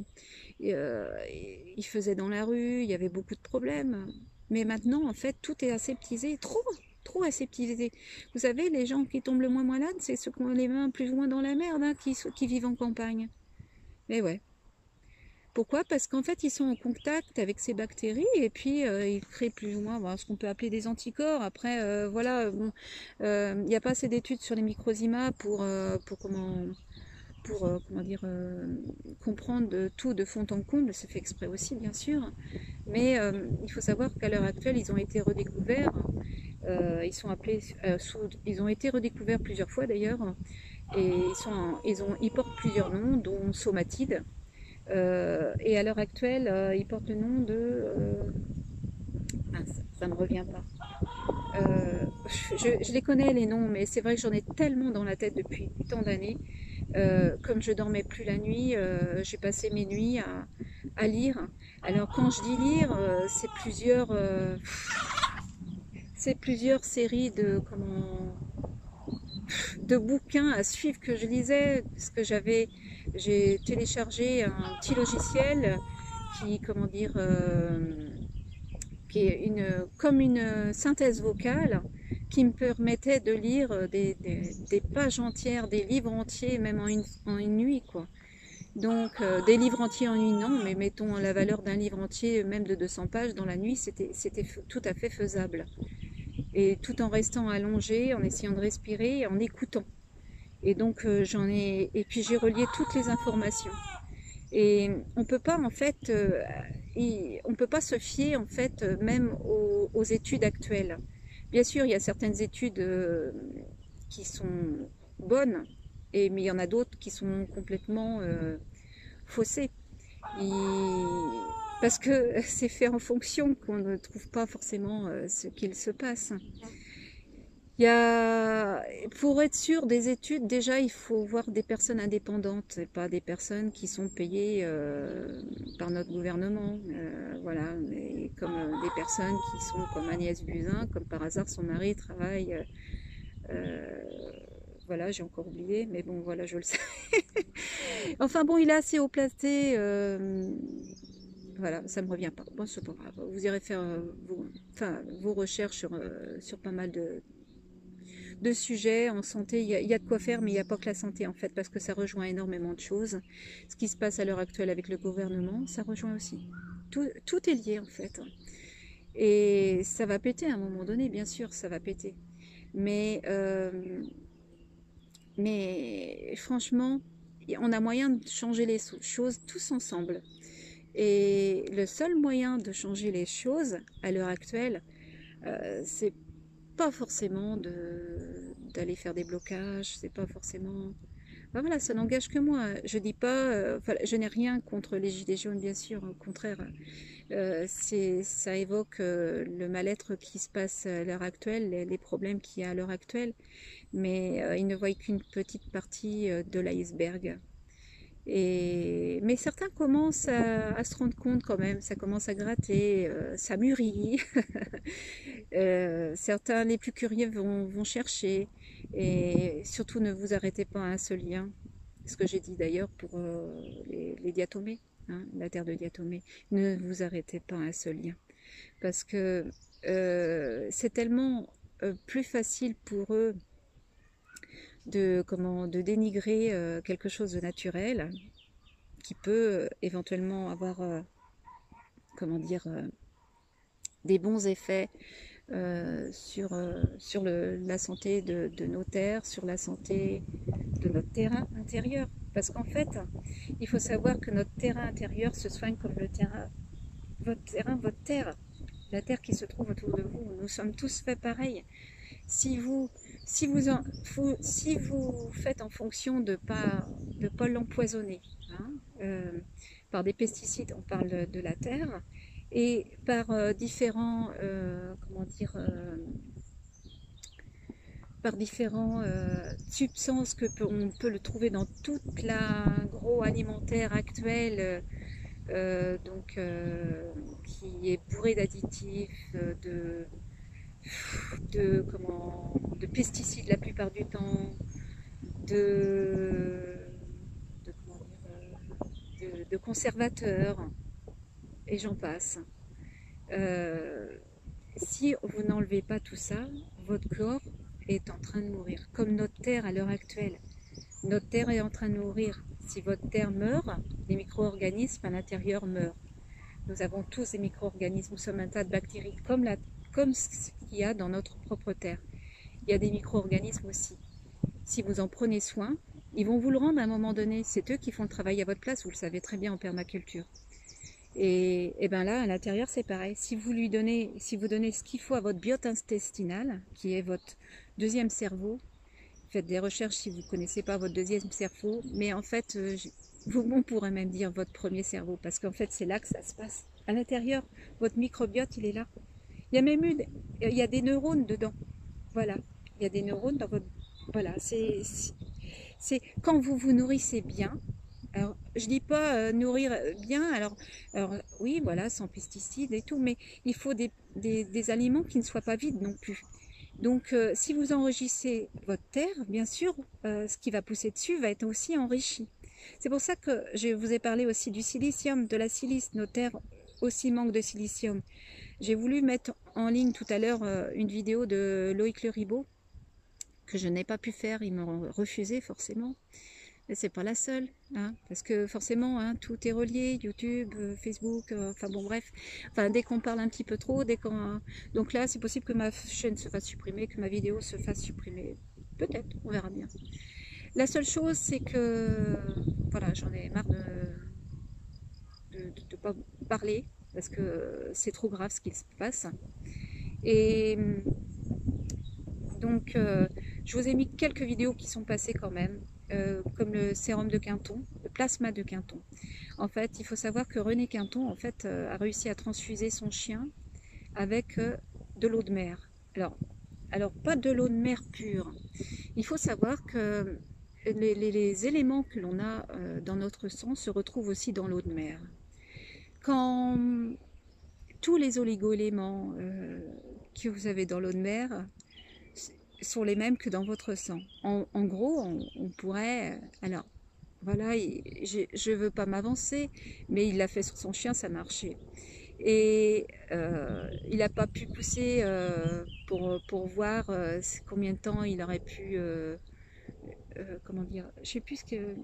il faisait dans la rue, il y avait beaucoup de problèmes. Mais maintenant, en fait, tout est aseptisé, trop aseptisé. Vous savez, les gens qui tombent le moins malades, c'est ceux qui ont les mains plus ou moins dans la merde, hein, qui vivent en campagne. Mais ouais. Pourquoi? Parce qu'en fait, ils sont en contact avec ces bactéries et puis ils créent plus ou moins ce qu'on peut appeler des anticorps. Après, voilà, bon, il n'y a pas assez d'études sur les microzymas comment dire, comprendre tout de fond en comble. C'est fait exprès aussi, bien sûr. Mais il faut savoir qu'à l'heure actuelle, ils ont été redécouverts. Ils ont été redécouverts plusieurs fois d'ailleurs. Et ils portent plusieurs noms, dont somatide. Et à l'heure actuelle, ils portent le nom de... ça ne me revient pas. Je les connais les noms, mais c'est vrai que j'en ai tellement dans la tête depuis tant d'années. Comme je dormais plus la nuit, j'ai passé mes nuits à lire. Alors quand je dis lire, c'est plusieurs séries de bouquins à suivre que je lisais, parce que j'ai téléchargé un petit logiciel qui, comment dire, qui est comme une synthèse vocale qui me permettait de lire des pages entières, des livres entiers, même en une nuit, quoi. Donc, des livres entiers en une non, mais mettons la valeur d'un livre entier, même de 200 pages dans la nuit, c'était tout à fait faisable. Et tout en restant allongé, en essayant de respirer, en écoutant. Et donc, et puis j'ai relié toutes les informations. Et on peut pas en fait, on peut pas se fier en fait même aux études actuelles. Bien sûr, il y a certaines études qui sont bonnes, mais il y en a d'autres qui sont complètement faussées. Parce que c'est fait en fonction qu'on ne trouve pas forcément ce qu'il se passe. Il y a, pour être sûr des études, déjà, il faut voir des personnes indépendantes et pas des personnes qui sont payées par notre gouvernement. Voilà, mais comme des personnes qui sont comme Agnès Buzyn, comme par hasard, son mari travaille. euh, voilà, j'ai encore oublié, mais bon, voilà, je le sais. Enfin bon, il est assez haut placé. Voilà, ça me revient pas. Bon, c'est pas grave. Vous irez faire vos recherches sur pas mal de sujets en santé. Il y a de quoi faire, mais il n'y a pas que la santé en fait, parce que ça rejoint énormément de choses. Ce qui se passe à l'heure actuelle avec le gouvernement, ça rejoint aussi. Tout est lié en fait. Et ça va péter à un moment donné, bien sûr, ça va péter. Mais, euh, mais franchement, on a moyen de changer les choses tous ensemble. Et le seul moyen de changer les choses à l'heure actuelle, c'est pas forcément d'aller faire des blocages, c'est pas forcément... Ben voilà, ça n'engage que moi. Je dis pas, je n'ai rien contre les gilets jaunes, bien sûr, au contraire. Ça évoque le mal-être qui se passe à l'heure actuelle, les problèmes qu'il y a à l'heure actuelle, mais ils ne voient qu'une petite partie de l'iceberg. Mais certains commencent à se rendre compte quand même, ça commence à gratter, ça mûrit. Certains, les plus curieux, vont chercher. Et surtout, ne vous arrêtez pas à un seul lien. Ce que j'ai dit d'ailleurs pour les diatomées, hein, la terre de diatomée. Ne vous arrêtez pas à un seul lien. Parce que c'est tellement plus facile pour eux de dénigrer quelque chose de naturel qui peut éventuellement avoir comment dire, des bons effets sur la santé de nos terres, sur la santé de notre terrain intérieur. Parce qu'en fait, il faut savoir que notre terrain intérieur se soigne comme le terrain, votre terre, la terre qui se trouve autour de vous. Nous sommes tous faits pareil. Si vous, si vous faites en fonction de pas l'empoisonner, hein, par des pesticides, on parle de la terre, et par différents, comment dire, par différentes substances on peut le trouver dans toute l'agroalimentaire actuel, qui est bourré d'additifs, de pesticides la plupart du temps, de, comment dire, de conservateurs, et j'en passe. Euh, Si vous n'enlevez pas tout ça, votre corps est en train de mourir, comme notre terre à l'heure actuelle. Notre terre est en train de mourir. Si votre terre meurt, les micro-organismes à l'intérieur meurent. Nous avons tous des micro-organismes, nous sommes un tas de bactéries, comme ce qu'il y a dans notre propre terre. Il y a des micro-organismes aussi. Si vous en prenez soin, ils vont vous le rendre à un moment donné. C'est eux qui font le travail à votre place, vous le savez très bien en permaculture. Et bien là, à l'intérieur, c'est pareil. Si vous donnez ce qu'il faut à votre biote intestinale, qui est votre deuxième cerveau, faites des recherches si vous ne connaissez pas votre deuxième cerveau, mais en fait, on pourrait même dire votre premier cerveau, parce qu'en fait, c'est là que ça se passe. À l'intérieur, votre microbiote, il est là. Il y a même il y a des neurones dedans. Voilà, il y a des neurones dans votre... Voilà, c'est quand vous vous nourrissez bien. Alors, je dis pas nourrir bien, alors oui, voilà, sans pesticides et tout, mais il faut des aliments qui ne soient pas vides non plus. Donc, si vous enrichissez votre terre, bien sûr, ce qui va pousser dessus va être aussi enrichi. C'est pour ça que je vous ai parlé aussi du silicium, de la silice. Nos terres aussi manquent de silicium. J'ai voulu mettre en ligne tout à l'heure une vidéo de Loïc Le Ribot, que je n'ai pas pu faire, ils m'ont refusé forcément. Mais c'est pas la seule, hein, parce que forcément, hein, tout est relié, YouTube, Facebook, enfin bon bref, enfin dès qu'on parle un petit peu trop, donc là c'est possible que ma chaîne se fasse supprimer, que ma vidéo se fasse supprimer, peut-être, on verra bien. La seule chose c'est que, voilà, j'en ai marre de pas parler, parce que c'est trop grave ce qui se passe, et donc je vous ai mis quelques vidéos qui sont passées quand même, comme le sérum de Quinton, le plasma de Quinton. En fait, il faut savoir que René Quinton en fait, a réussi à transfuser son chien avec de l'eau de mer. Alors, pas de l'eau de mer pure. Il faut savoir que les éléments que l'on a dans notre sang se retrouvent aussi dans l'eau de mer. Quand tous les oligo-éléments que vous avez dans l'eau de mer sont les mêmes que dans votre sang. En gros, on pourrait... Alors, voilà, je ne veux pas m'avancer, mais il l'a fait sur son chien, ça marchait. Et il n'a pas pu pousser pour voir combien de temps il aurait pu... comment dire, je sais plus ce que...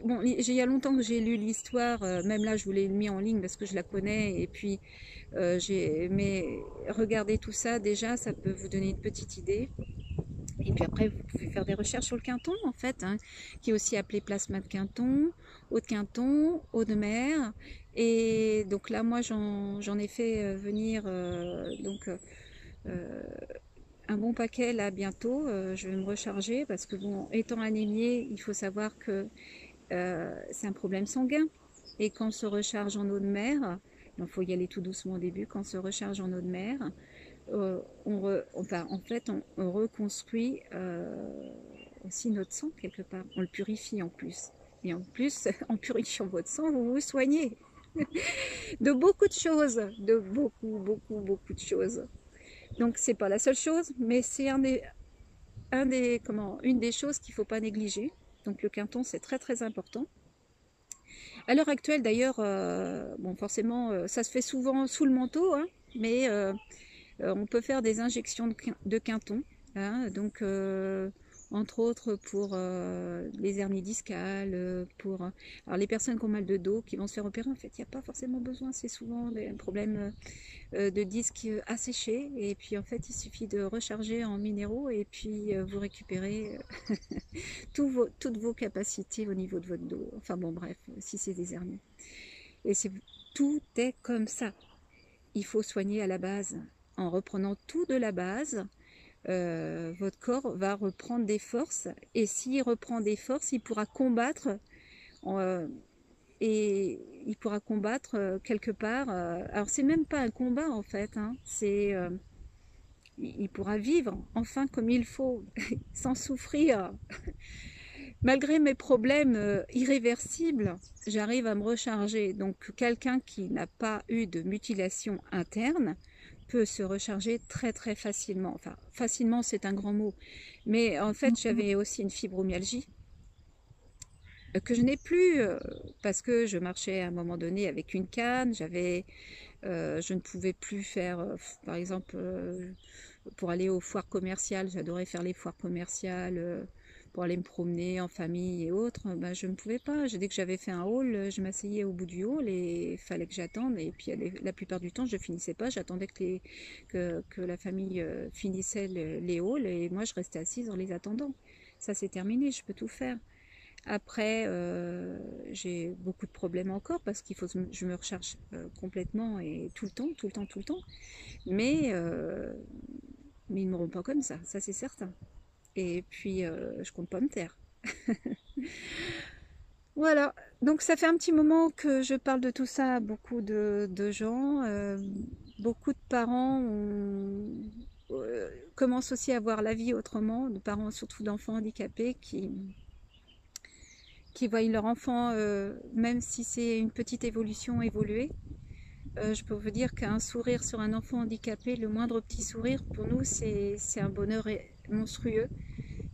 bon, il y a longtemps que j'ai lu l'histoire, même là je vous l'ai mis en ligne parce que je la connais, et puis mais regardez tout ça, déjà ça peut vous donner une petite idée. Et puis après, vous pouvez faire des recherches sur le Quinton, en fait, hein, qui est aussi appelé plasma de Quinton, eau de Quinton, eau de mer. Et donc là, moi, j'en ai fait venir un bon paquet là bientôt. Je vais me recharger parce que, bon, étant anémiée, il faut savoir que c'est un problème sanguin. Et quand on se recharge en eau de mer, il faut y aller tout doucement au début, quand on se recharge en eau de mer, en fait, on reconstruit aussi notre sang quelque part. On le purifie en plus. Et en plus, en purifiant votre sang, vous vous soignez de beaucoup de choses, de beaucoup de choses. Donc, c'est pas la seule chose, mais c'est une des choses qu'il ne faut pas négliger. Donc, le Quinton, c'est très important. À l'heure actuelle, d'ailleurs, bon, forcément, ça se fait souvent sous le manteau, hein, mais on peut faire des injections de Quinton, hein, donc entre autres pour les hernies discales, alors les personnes qui ont mal de dos, qui vont se faire opérer, en fait, il n'y a pas forcément besoin, c'est souvent des problèmes de disques asséchés, et puis en fait, il suffit de recharger en minéraux, et puis vous récupérez toutes vos capacités au niveau de votre dos. Enfin bon, bref, si c'est des hernies. Et tout est comme ça. Il faut soigner à la base. En reprenant tout de la base, votre corps va reprendre des forces. Et s'il reprend des forces, il pourra combattre. Et il pourra combattre quelque part. Alors, c'est même pas un combat en fait. Hein, il pourra vivre enfin comme il faut, sans souffrir. Malgré mes problèmes irréversibles, j'arrive à me recharger. Donc quelqu'un qui n'a pas eu de mutilation interne peut se recharger très très facilement. Enfin, facilement c'est un grand mot. Mais en fait, j'avais aussi une fibromyalgie que je n'ai plus parce que je marchais à un moment donné avec une canne. Je ne pouvais plus faire, par exemple, pour aller aux foires commerciales, j'adorais faire les foires commerciales. Pour aller me promener en famille et autres, ben, je ne pouvais pas. Dès que j'avais fait un haul, je m'asseyais au bout du hall et il fallait que j'attende. Et puis la plupart du temps, je finissais pas. J'attendais que la famille finissait les halls et moi, je restais assise en les attendant. Ça, c'est terminé, je peux tout faire. Après, j'ai beaucoup de problèmes encore parce qu'il faut que je me recharge complètement et tout le temps, tout le temps, tout le temps. Mais, euh, mais ils ne m'auront pas comme ça c'est certain. Et puis, je compte pas me taire. Voilà, donc ça fait un petit moment que je parle de tout ça à beaucoup de gens. Beaucoup de parents commencent aussi à voir la vie autrement, de parents surtout d'enfants handicapés qui voient leur enfant, même si c'est une petite évolution, évoluer. Je peux vous dire qu'un sourire sur un enfant handicapé, le moindre petit sourire, pour nous, c'est un bonheur monstrueux.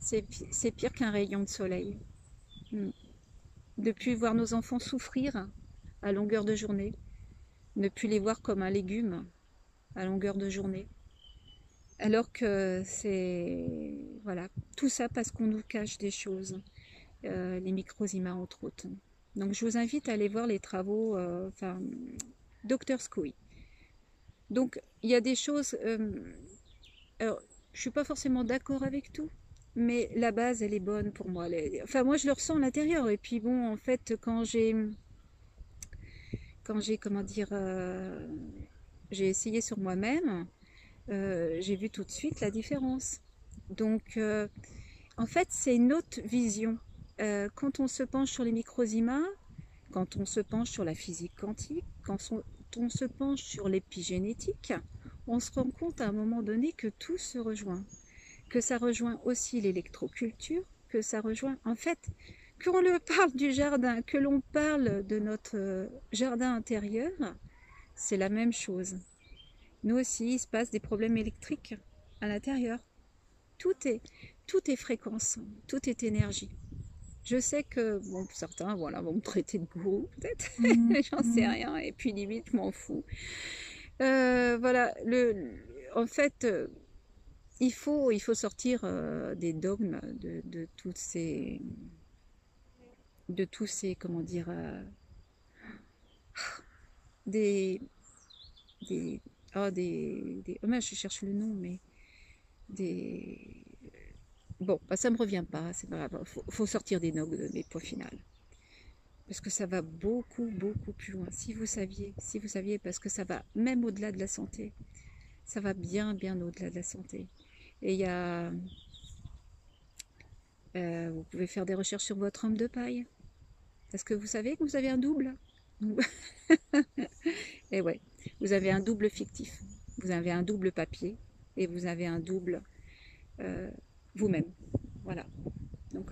C'est pire qu'un rayon de soleil. De plus voir nos enfants souffrir à longueur de journée, ne plus les voir comme un légume à longueur de journée. Alors que c'est... Voilà, tout ça parce qu'on nous cache des choses, les microzymas entre autres. Donc je vous invite à aller voir les travaux, Dr Scoui. Donc il y a des choses... alors, je ne suis pas forcément d'accord avec tout, mais la base, elle est bonne pour moi. Enfin, moi, je le ressens à l'intérieur. Et puis, bon, en fait, comment dire, j'ai essayé sur moi-même, j'ai vu tout de suite la différence. Donc, en fait, c'est une autre vision. Quand on se penche sur les microzymas, quand on se penche sur la physique quantique, quand on se penche sur l'épigénétique, on se rend compte à un moment donné que tout se rejoint. Que ça rejoint aussi l'électroculture, que ça rejoint, en fait, qu'on le parle du jardin, que l'on parle de notre jardin intérieur, c'est la même chose. Nous aussi, il se passe des problèmes électriques à l'intérieur. Tout est fréquence, tout est énergie. Je sais que, bon, certains, voilà, vont me traiter de gourou, peut-être, j'en sais rien, et puis limite, je m'en fous. Voilà, en fait, il faut sortir des dogmes, de tous ces, comment dire, des, des, oh, je cherche le nom, mais des, bon, bah, ça me revient pas, c'est pas grave, faut sortir des dogmes, mais point final. Parce que ça va beaucoup, beaucoup plus loin. Si vous saviez, parce que ça va même au-delà de la santé. Ça va bien, bien au-delà de la santé. Et il y a, vous pouvez faire des recherches sur votre homme de paille. Parce que vous savez que vous avez un double. Et ouais, vous avez un double fictif. Vous avez un double papier et vous avez un double vous-même. Voilà. Donc,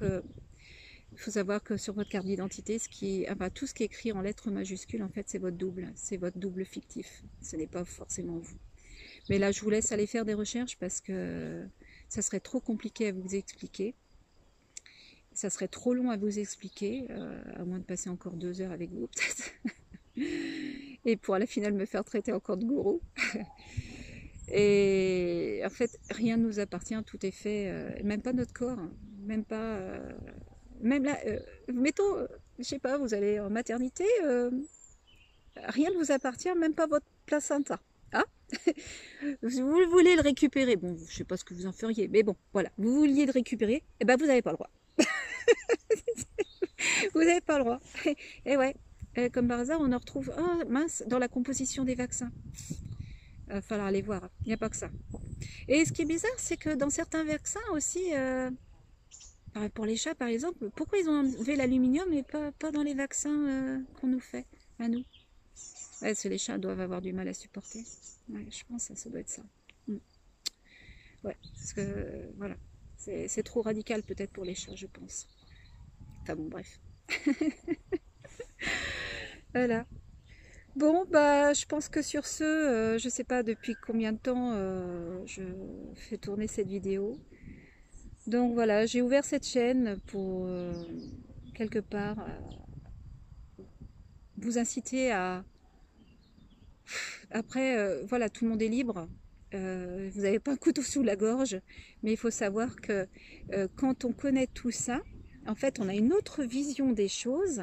il faut savoir que sur votre carte d'identité, tout ce qui est écrit en lettres majuscules, en fait, c'est votre double fictif. Ce n'est pas forcément vous. Mais là, je vous laisse aller faire des recherches parce que ça serait trop compliqué à vous expliquer. Ça serait trop long à vous expliquer, à moins de passer encore 2 heures avec vous, peut-être. Et pour à la finale me faire traiter encore de gourou. Et en fait, rien ne nous appartient, tout est fait, même pas notre corps. même pas, même là, mettons, je sais pas, vous allez en maternité, rien ne vous appartient, même pas votre placenta. Hein? Vous voulez le récupérer, bon, je sais pas ce que vous en feriez, mais bon, voilà, vous vouliez le récupérer, et ben vous n'avez pas le droit. Vous n'avez pas le droit. Et ouais, comme par hasard, on en retrouve, oh mince, dans la composition des vaccins. Il va falloir aller voir, il n'y a pas que ça. Et ce qui est bizarre, c'est que dans certains vaccins aussi, pour les chats par exemple, pourquoi ils ont enlevé l'aluminium et pas dans les vaccins qu'on nous fait, à nous? Ouais, les chats doivent avoir du mal à supporter. Ouais, je pense que ça doit être ça. Ouais, parce que voilà, c'est trop radical peut-être pour les chats, je pense. Enfin bon, bref. Voilà. Bon, bah, je pense que sur ce, je sais pas depuis combien de temps je fais tourner cette vidéo. Donc voilà, j'ai ouvert cette chaîne pour quelque part vous inciter à... Après, voilà, tout le monde est libre. Vous n'avez pas un couteau sous la gorge, mais il faut savoir que quand on connaît tout ça, en fait, on a une autre vision des choses.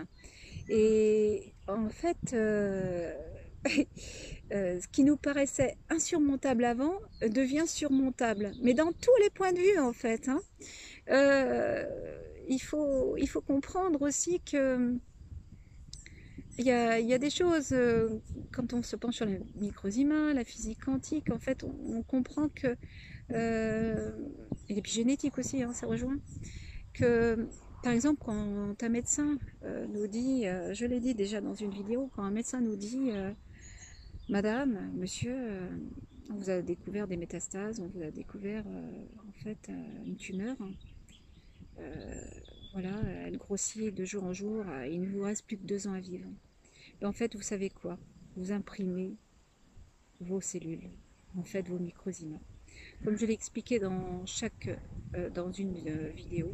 Et en fait, ce qui nous paraissait insurmontable avant devient surmontable. Mais dans tous les points de vue, en fait. Hein. Il faut comprendre aussi que il y a des choses, quand on se penche sur les micros-humains, la physique quantique, en fait, on comprend que, et l'épigénétique aussi, hein, ça rejoint, que, par exemple, quand un médecin nous dit, je l'ai dit déjà dans une vidéo, quand un médecin nous dit, Madame, monsieur, on vous a découvert des métastases, on vous a découvert, en fait, une tumeur, voilà, elle grossit de jour en jour, il ne vous reste plus que 2 ans à vivre. Et en fait, vous savez quoi? Vous imprimez vos cellules, en fait, vos microzymas. Comme je l'ai expliqué dans une vidéo,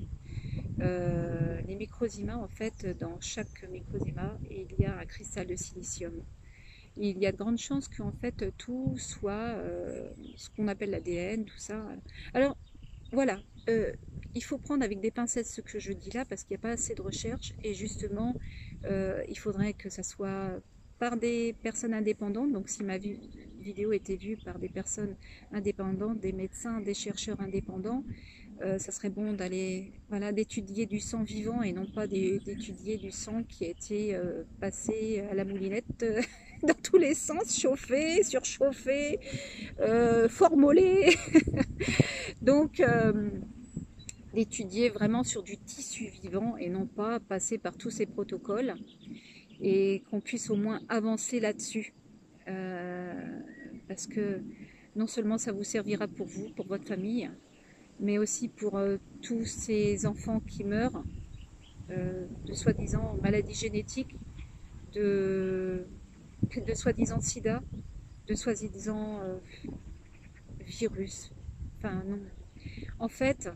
les microzymas, en fait, dans chaque microzyma, il y a un cristal de silicium. Il y a de grandes chances qu'en fait, tout soit ce qu'on appelle l'ADN, tout ça. Alors, voilà, il faut prendre avec des pincettes ce que je dis là parce qu'il n'y a pas assez de recherche et justement il faudrait que ça soit par des personnes indépendantes. Donc si ma vidéo était vue par des personnes indépendantes, des médecins, des chercheurs indépendants, ça serait bon d'aller, voilà, d'étudier du sang vivant et non pas d'étudier du sang qui a été passé à la moulinette dans tous les sens, chauffé, surchauffé, formolé. Donc, d'étudier vraiment sur du tissu vivant et non pas passer par tous ces protocoles et qu'on puisse au moins avancer là-dessus. Parce que non seulement ça vous servira pour vous, pour votre famille, mais aussi pour tous ces enfants qui meurent de soi-disant maladies génétiques, de soi-disant sida, de soi-disant virus. Enfin non. En fait,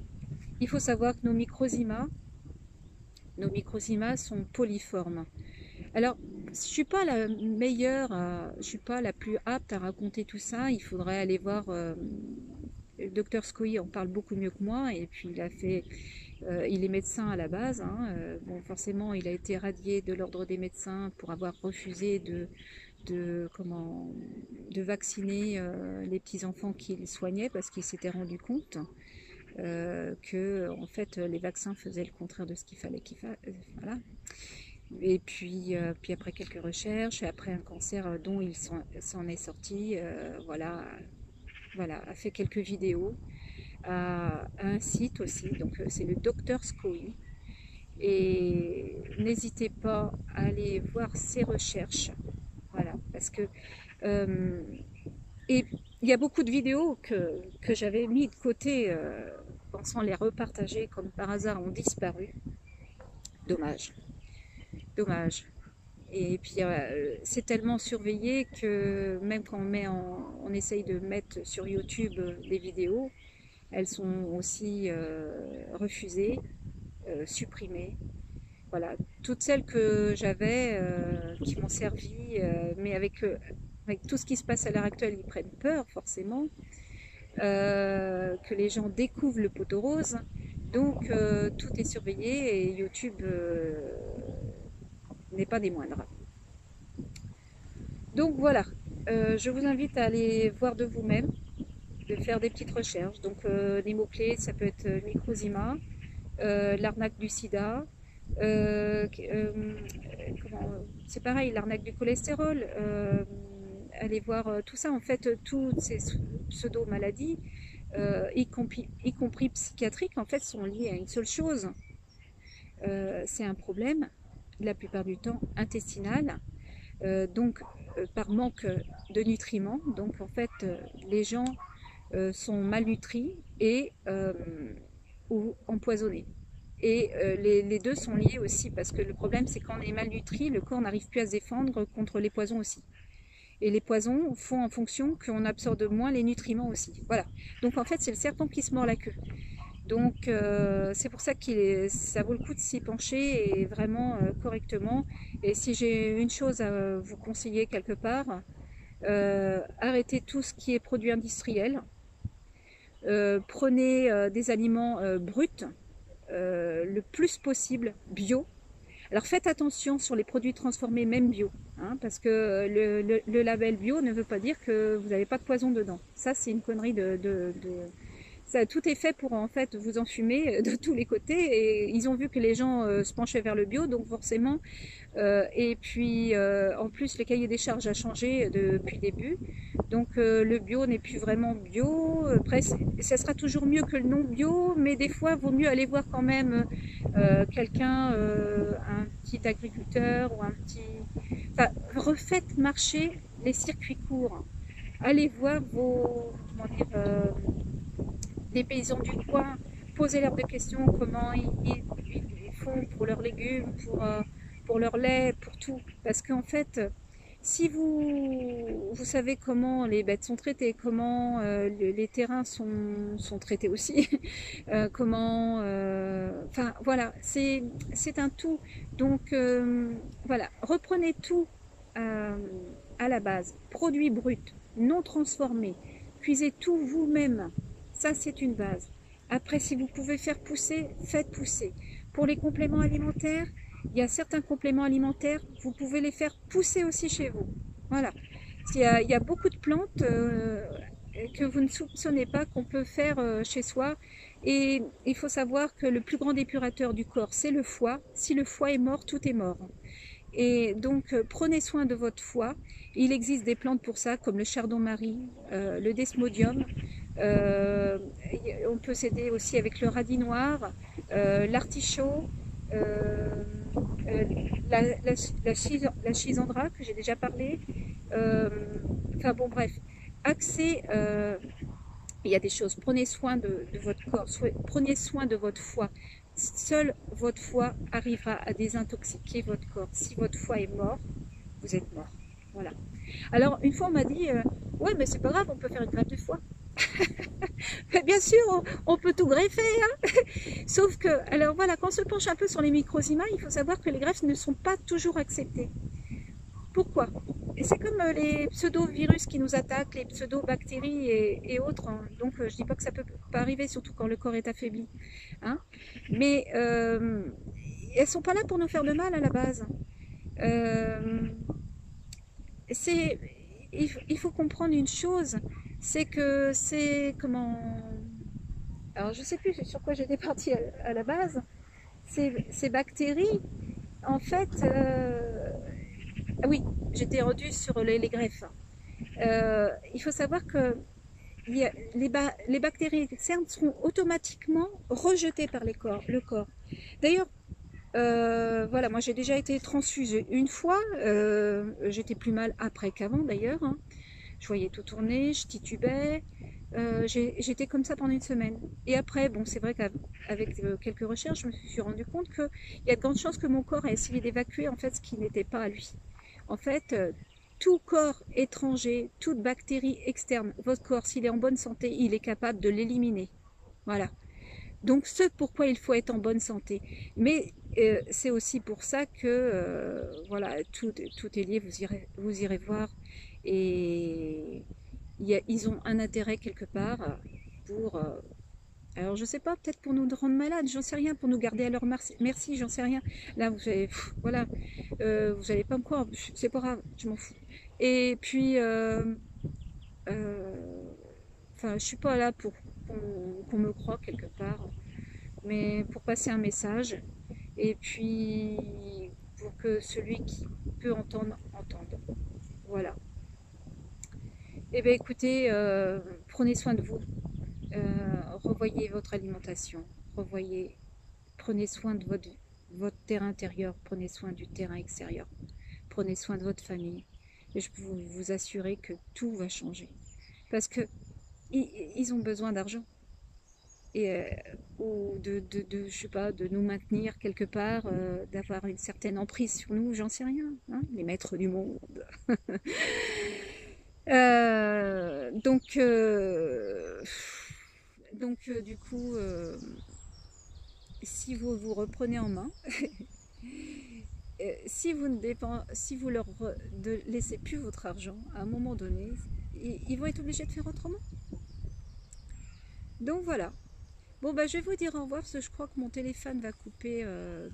il faut savoir que nos microzymas sont polyformes. Alors, je ne suis pas la meilleure, je ne suis pas la plus apte à raconter tout ça. Il faudrait aller voir le docteur Scoy, en parle beaucoup mieux que moi. Et puis, il est médecin à la base. Hein. Bon, forcément, il a été radié de l'ordre des médecins pour avoir refusé de vacciner les petits-enfants qu'il soignait parce qu'il s'était rendu compte que en fait les vaccins faisaient le contraire de ce qu'il fallait voilà. Et puis après quelques recherches et après un cancer dont il s'en est sorti, voilà, a fait quelques vidéos à un site aussi, donc c'est le docteur Scoy. Et n'hésitez pas à aller voir ses recherches, voilà, parce que et il y a beaucoup de vidéos que j'avais mis de côté pensant les repartager, comme par hasard ont disparu. Dommage. Dommage. Et puis c'est tellement surveillé que même quand on essaye de mettre sur YouTube des vidéos, elles sont aussi refusées, supprimées. Voilà, toutes celles que j'avais qui m'ont servi, mais avec tout ce qui se passe à l'heure actuelle, ils prennent peur forcément. Que les gens découvrent le poteau rose, Donc tout est surveillé et YouTube n'est pas des moindres. Donc voilà, je vous invite à aller voir de vous-même, de faire des petites recherches. Donc les mots-clés, ça peut être Microzima, l'arnaque du sida, c'est pareil, l'arnaque du cholestérol. Allez voir tout ça, en fait, toutes ces pseudo-maladies, y compris psychiatriques, en fait, sont liées à une seule chose. C'est un problème, la plupart du temps, intestinal. Donc, par manque de nutriments. Donc, en fait, les gens sont malnutris et ou empoisonnés. Et les deux sont liés aussi, parce que le problème, c'est quand on est malnutri, le corps n'arrive plus à se défendre contre les poisons aussi. Et les poisons font en fonction qu'on absorbe moins les nutriments aussi. Voilà. Donc en fait, c'est le serpent qui se mord la queue. Donc c'est pour ça ça vaut le coup de s'y pencher et vraiment correctement. Et si j'ai une chose à vous conseiller quelque part, arrêtez tout ce qui est produit industriel. Prenez des aliments bruts, le plus possible bio. Alors faites attention sur les produits transformés, même bio, hein, parce que le label bio ne veut pas dire que vous n'avez pas de poison dedans. Ça, c'est une connerie Ça, tout est fait pour en fait vous enfumer de tous les côtés et ils ont vu que les gens se penchaient vers le bio, donc forcément. Et puis en plus, le cahier des charges a changé depuis le début. Donc le bio n'est plus vraiment bio. Après, ça sera toujours mieux que le non bio, mais des fois, il vaut mieux aller voir quand même quelqu'un, un petit agriculteur ou un petit... Enfin, refaites marcher les circuits courts. Allez voir comment dire, des paysans du coin, posez-leur des questions, comment ils font pour leurs légumes, pour leur lait, pour tout. Parce qu'en fait, si vous savez comment les bêtes sont traitées, comment les terrains sont traités aussi, enfin voilà, c'est un tout. Donc voilà, reprenez tout à la base, produits bruts, non transformés, cuisez tout vous-même. Ça, c'est une base. Après, si vous pouvez faire pousser, faites pousser. Pour les compléments alimentaires, il y a certains compléments alimentaires, vous pouvez les faire pousser aussi chez vous. Voilà. Il y a beaucoup de plantes que vous ne soupçonnez pas qu'on peut faire chez soi. Et il faut savoir que le plus grand épurateur du corps, c'est le foie. Si le foie est mort, tout est mort. Et donc, prenez soin de votre foie. Il existe des plantes pour ça, comme le chardon-marie, le desmodium. On peut s'aider aussi avec le radis noir, l'artichaut, la schisandra que j'ai déjà parlé. Enfin bon, bref, accès. Il y a des choses. Prenez soin de votre corps, prenez soin de votre foie. Seul votre foie arrivera à désintoxiquer votre corps. Si votre foie est mort, vous êtes mort. Voilà. Alors, une fois, on m'a dit, ouais, mais c'est pas grave, on peut faire une greffe de foie. Mais bien sûr, on peut tout greffer. Hein. Sauf que, alors voilà, quand on se penche un peu sur les microzymas, il faut savoir que les greffes ne sont pas toujours acceptées. Pourquoi? Et c'est comme les pseudo-virus qui nous attaquent, les pseudo-bactéries et autres. Hein. Donc, je dis pas que ça peut pas arriver, surtout quand le corps est affaibli. Hein. Mais elles sont pas là pour nous faire de mal à la base. Il faut comprendre une chose, c'est que c'est comment... Alors, je sais plus sur quoi j'étais partie à la base. Ces bactéries, en fait... Ah oui, j'étais rendue sur les greffes. Il faut savoir que les bactéries externes seront automatiquement rejetées par le corps. D'ailleurs, voilà, moi j'ai déjà été transfusée une fois. J'étais plus mal après qu'avant d'ailleurs. Hein. Je voyais tout tourner, je titubais. J'étais comme ça pendant une semaine. Et après, bon, c'est vrai qu'avec quelques recherches, je me suis rendu compte qu'il y a de grandes chances que mon corps a essayé d'évacuer en fait ce qui n'était pas à lui. En fait, tout corps étranger, toute bactérie externe, votre corps, s'il est en bonne santé, il est capable de l'éliminer. Voilà. Donc, ce pourquoi il faut être en bonne santé. Mais c'est aussi pour ça que, voilà, tout est lié, vous irez voir. Et ils ont un intérêt quelque part pour Alors je sais pas, peut-être pour nous rendre malades, j'en sais rien, pour nous garder à leur merci, j'en sais rien. Là, vous allez, voilà, vous allez pas me croire, c'est pas grave, je m'en fous. Et puis, euh, enfin, je suis pas là pour qu'on me croie quelque part, mais pour passer un message. Et puis, pour que celui qui peut entendre, entende. Voilà. Eh bien, écoutez, prenez soin de vous. Revoyez votre alimentation. Revoyez, prenez soin de votre terrain intérieur. Prenez soin du terrain extérieur. Prenez soin de votre famille. Et je peux vous assurer que tout va changer. Parce que ils ont besoin d'argent. Et, ou je sais pas, de nous maintenir quelque part, d'avoir une certaine emprise sur nous, j'en sais rien, hein, les maîtres du monde. Donc, du coup, si vous vous reprenez en main, si vous ne si vous leur laissez plus votre argent, à un moment donné, ils vont être obligés de faire autrement. Donc voilà. Bon, bah, je vais vous dire au revoir parce que je crois que mon téléphone va couper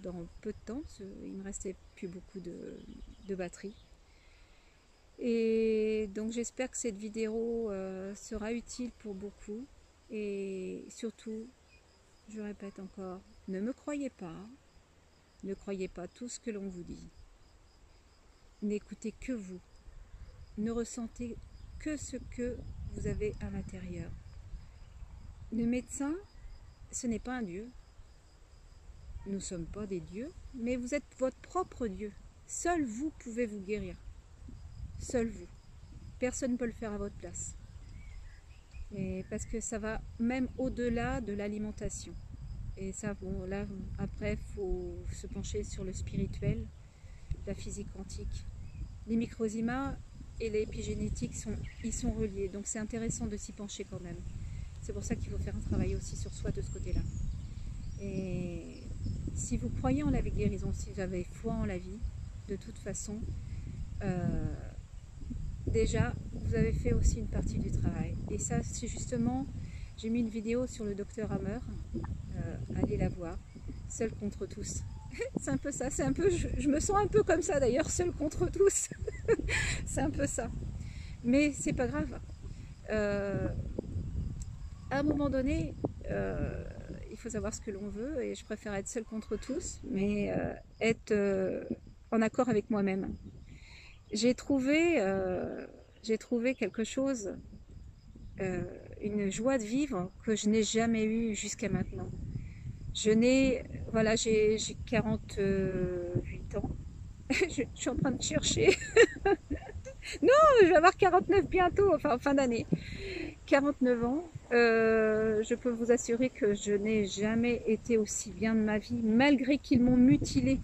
dans peu de temps. Il me restait plus beaucoup de batterie. Et donc j'espère que cette vidéo sera utile pour beaucoup. Et surtout, je répète encore, ne me croyez pas. Ne croyez pas tout ce que l'on vous dit. N'écoutez que vous. Ne ressentez que ce que vous avez à l'intérieur. Le médecin, ce n'est pas un dieu. Nous ne sommes pas des dieux, mais vous êtes votre propre dieu. Seul vous pouvez vous guérir. Seul vous. Personne ne peut le faire à votre place. Et parce que ça va même au-delà de l'alimentation. Et ça, bon, là, après, il faut se pencher sur le spirituel, la physique quantique. Les microzymas et l'épigénétique, ils sont reliés. Donc c'est intéressant de s'y pencher quand même. C'est pour ça qu'il faut faire un travail aussi sur soi de ce côté-là. Et si vous croyez en la guérison, si vous avez foi en la vie, de toute façon, déjà, vous avez fait aussi une partie du travail. Et ça, c'est justement, j'ai mis une vidéo sur le docteur Hammer, allez la voir, seul contre tous. C'est un peu ça, c'est un peu, je me sens un peu comme ça d'ailleurs, seul contre tous. C'est un peu ça. Mais c'est pas grave. À un moment donné, il faut savoir ce que l'on veut et je préfère être seule contre tous, mais être en accord avec moi-même. J'ai trouvé quelque chose, une joie de vivre que je n'ai jamais eue jusqu'à maintenant. Voilà, j'ai 48 ans. Je suis en train de chercher. Non, je vais avoir 49 bientôt, enfin en fin d'année. 49 ans. Je peux vous assurer que je n'ai jamais été aussi bien de ma vie, malgré qu'ils m'ont mutilée.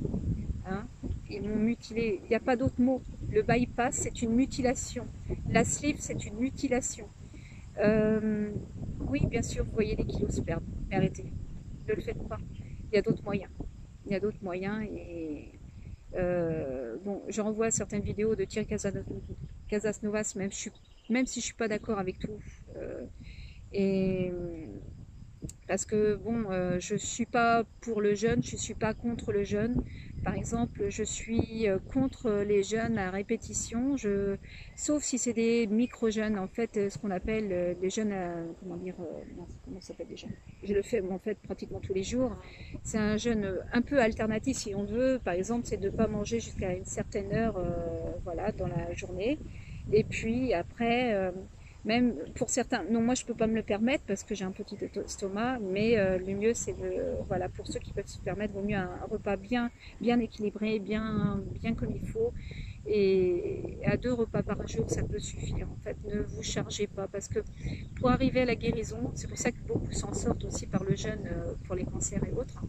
Hein, ils m'ont mutilée. Il n'y a pas d'autre mot. Le bypass, c'est une mutilation. La sleeve, c'est une mutilation. Oui, bien sûr, vous voyez les kilos se perdre. Mais arrêtez. Ne le faites pas. Il y a d'autres moyens. Il y a d'autres moyens et bon, je renvoie à certaines vidéos de Thierry Casasnovas, même si je ne suis pas d'accord avec tout. Et parce que bon, je ne suis pas pour le jeûne, je ne suis pas contre le jeûne. Par exemple, je suis contre les jeûnes à répétition, sauf si c'est des micro-jeûnes, en fait, ce qu'on appelle les jeûnes à, comment dire, comment ça s'appelle déjà? Je le fais en fait pratiquement tous les jours. C'est un jeûne un peu alternatif si on veut. Par exemple, c'est de ne pas manger jusqu'à une certaine heure, voilà, dans la journée. Et puis après, même pour certains, non, moi je peux pas me le permettre parce que j'ai un petit estomac, mais le mieux c'est voilà, pour ceux qui peuvent se permettre, vaut mieux un repas bien équilibré, bien comme il faut. Et à 2 repas par jour, ça peut suffire. En fait, ne vous chargez pas parce que pour arriver à la guérison, c'est pour ça que beaucoup s'en sortent aussi par le jeûne pour les cancers et autres,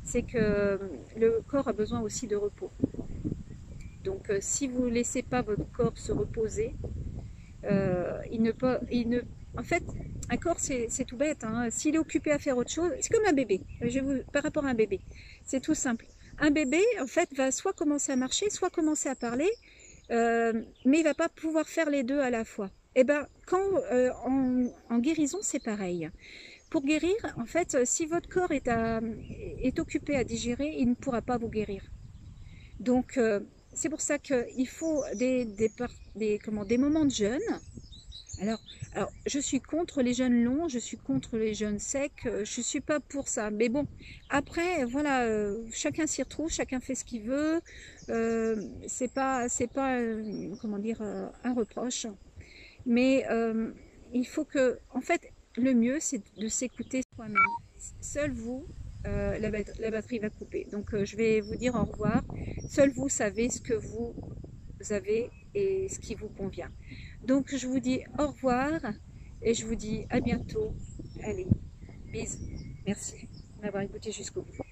c'est que le corps a besoin aussi de repos. Donc si vous ne laissez pas votre corps se reposer, en fait, un corps c'est tout bête, hein. S'il est occupé à faire autre chose, c'est comme un bébé. Par rapport à un bébé, c'est tout simple. Un bébé, en fait, va soit commencer à marcher, soit commencer à parler, mais il va pas pouvoir faire les deux à la fois. Et ben, en guérison, c'est pareil. Pour guérir, en fait, si votre corps est occupé à digérer, il ne pourra pas vous guérir. Donc, c'est pour ça qu'il faut des moments de jeûne. Alors, je suis contre les jeûnes longs, je suis contre les jeûnes secs, je suis pas pour ça. Mais bon, après, voilà, chacun s'y retrouve, chacun fait ce qu'il veut. C'est pas, comment dire, un reproche. Mais il faut que, en fait, le mieux, c'est de s'écouter soi-même. Seul vous, la batterie va couper. Donc, je vais vous dire au revoir. Seul vous savez ce que vous avez et ce qui vous convient. Donc, je vous dis au revoir et je vous dis à bientôt. Allez, bisous. Merci de m'avoir écouté jusqu'au bout.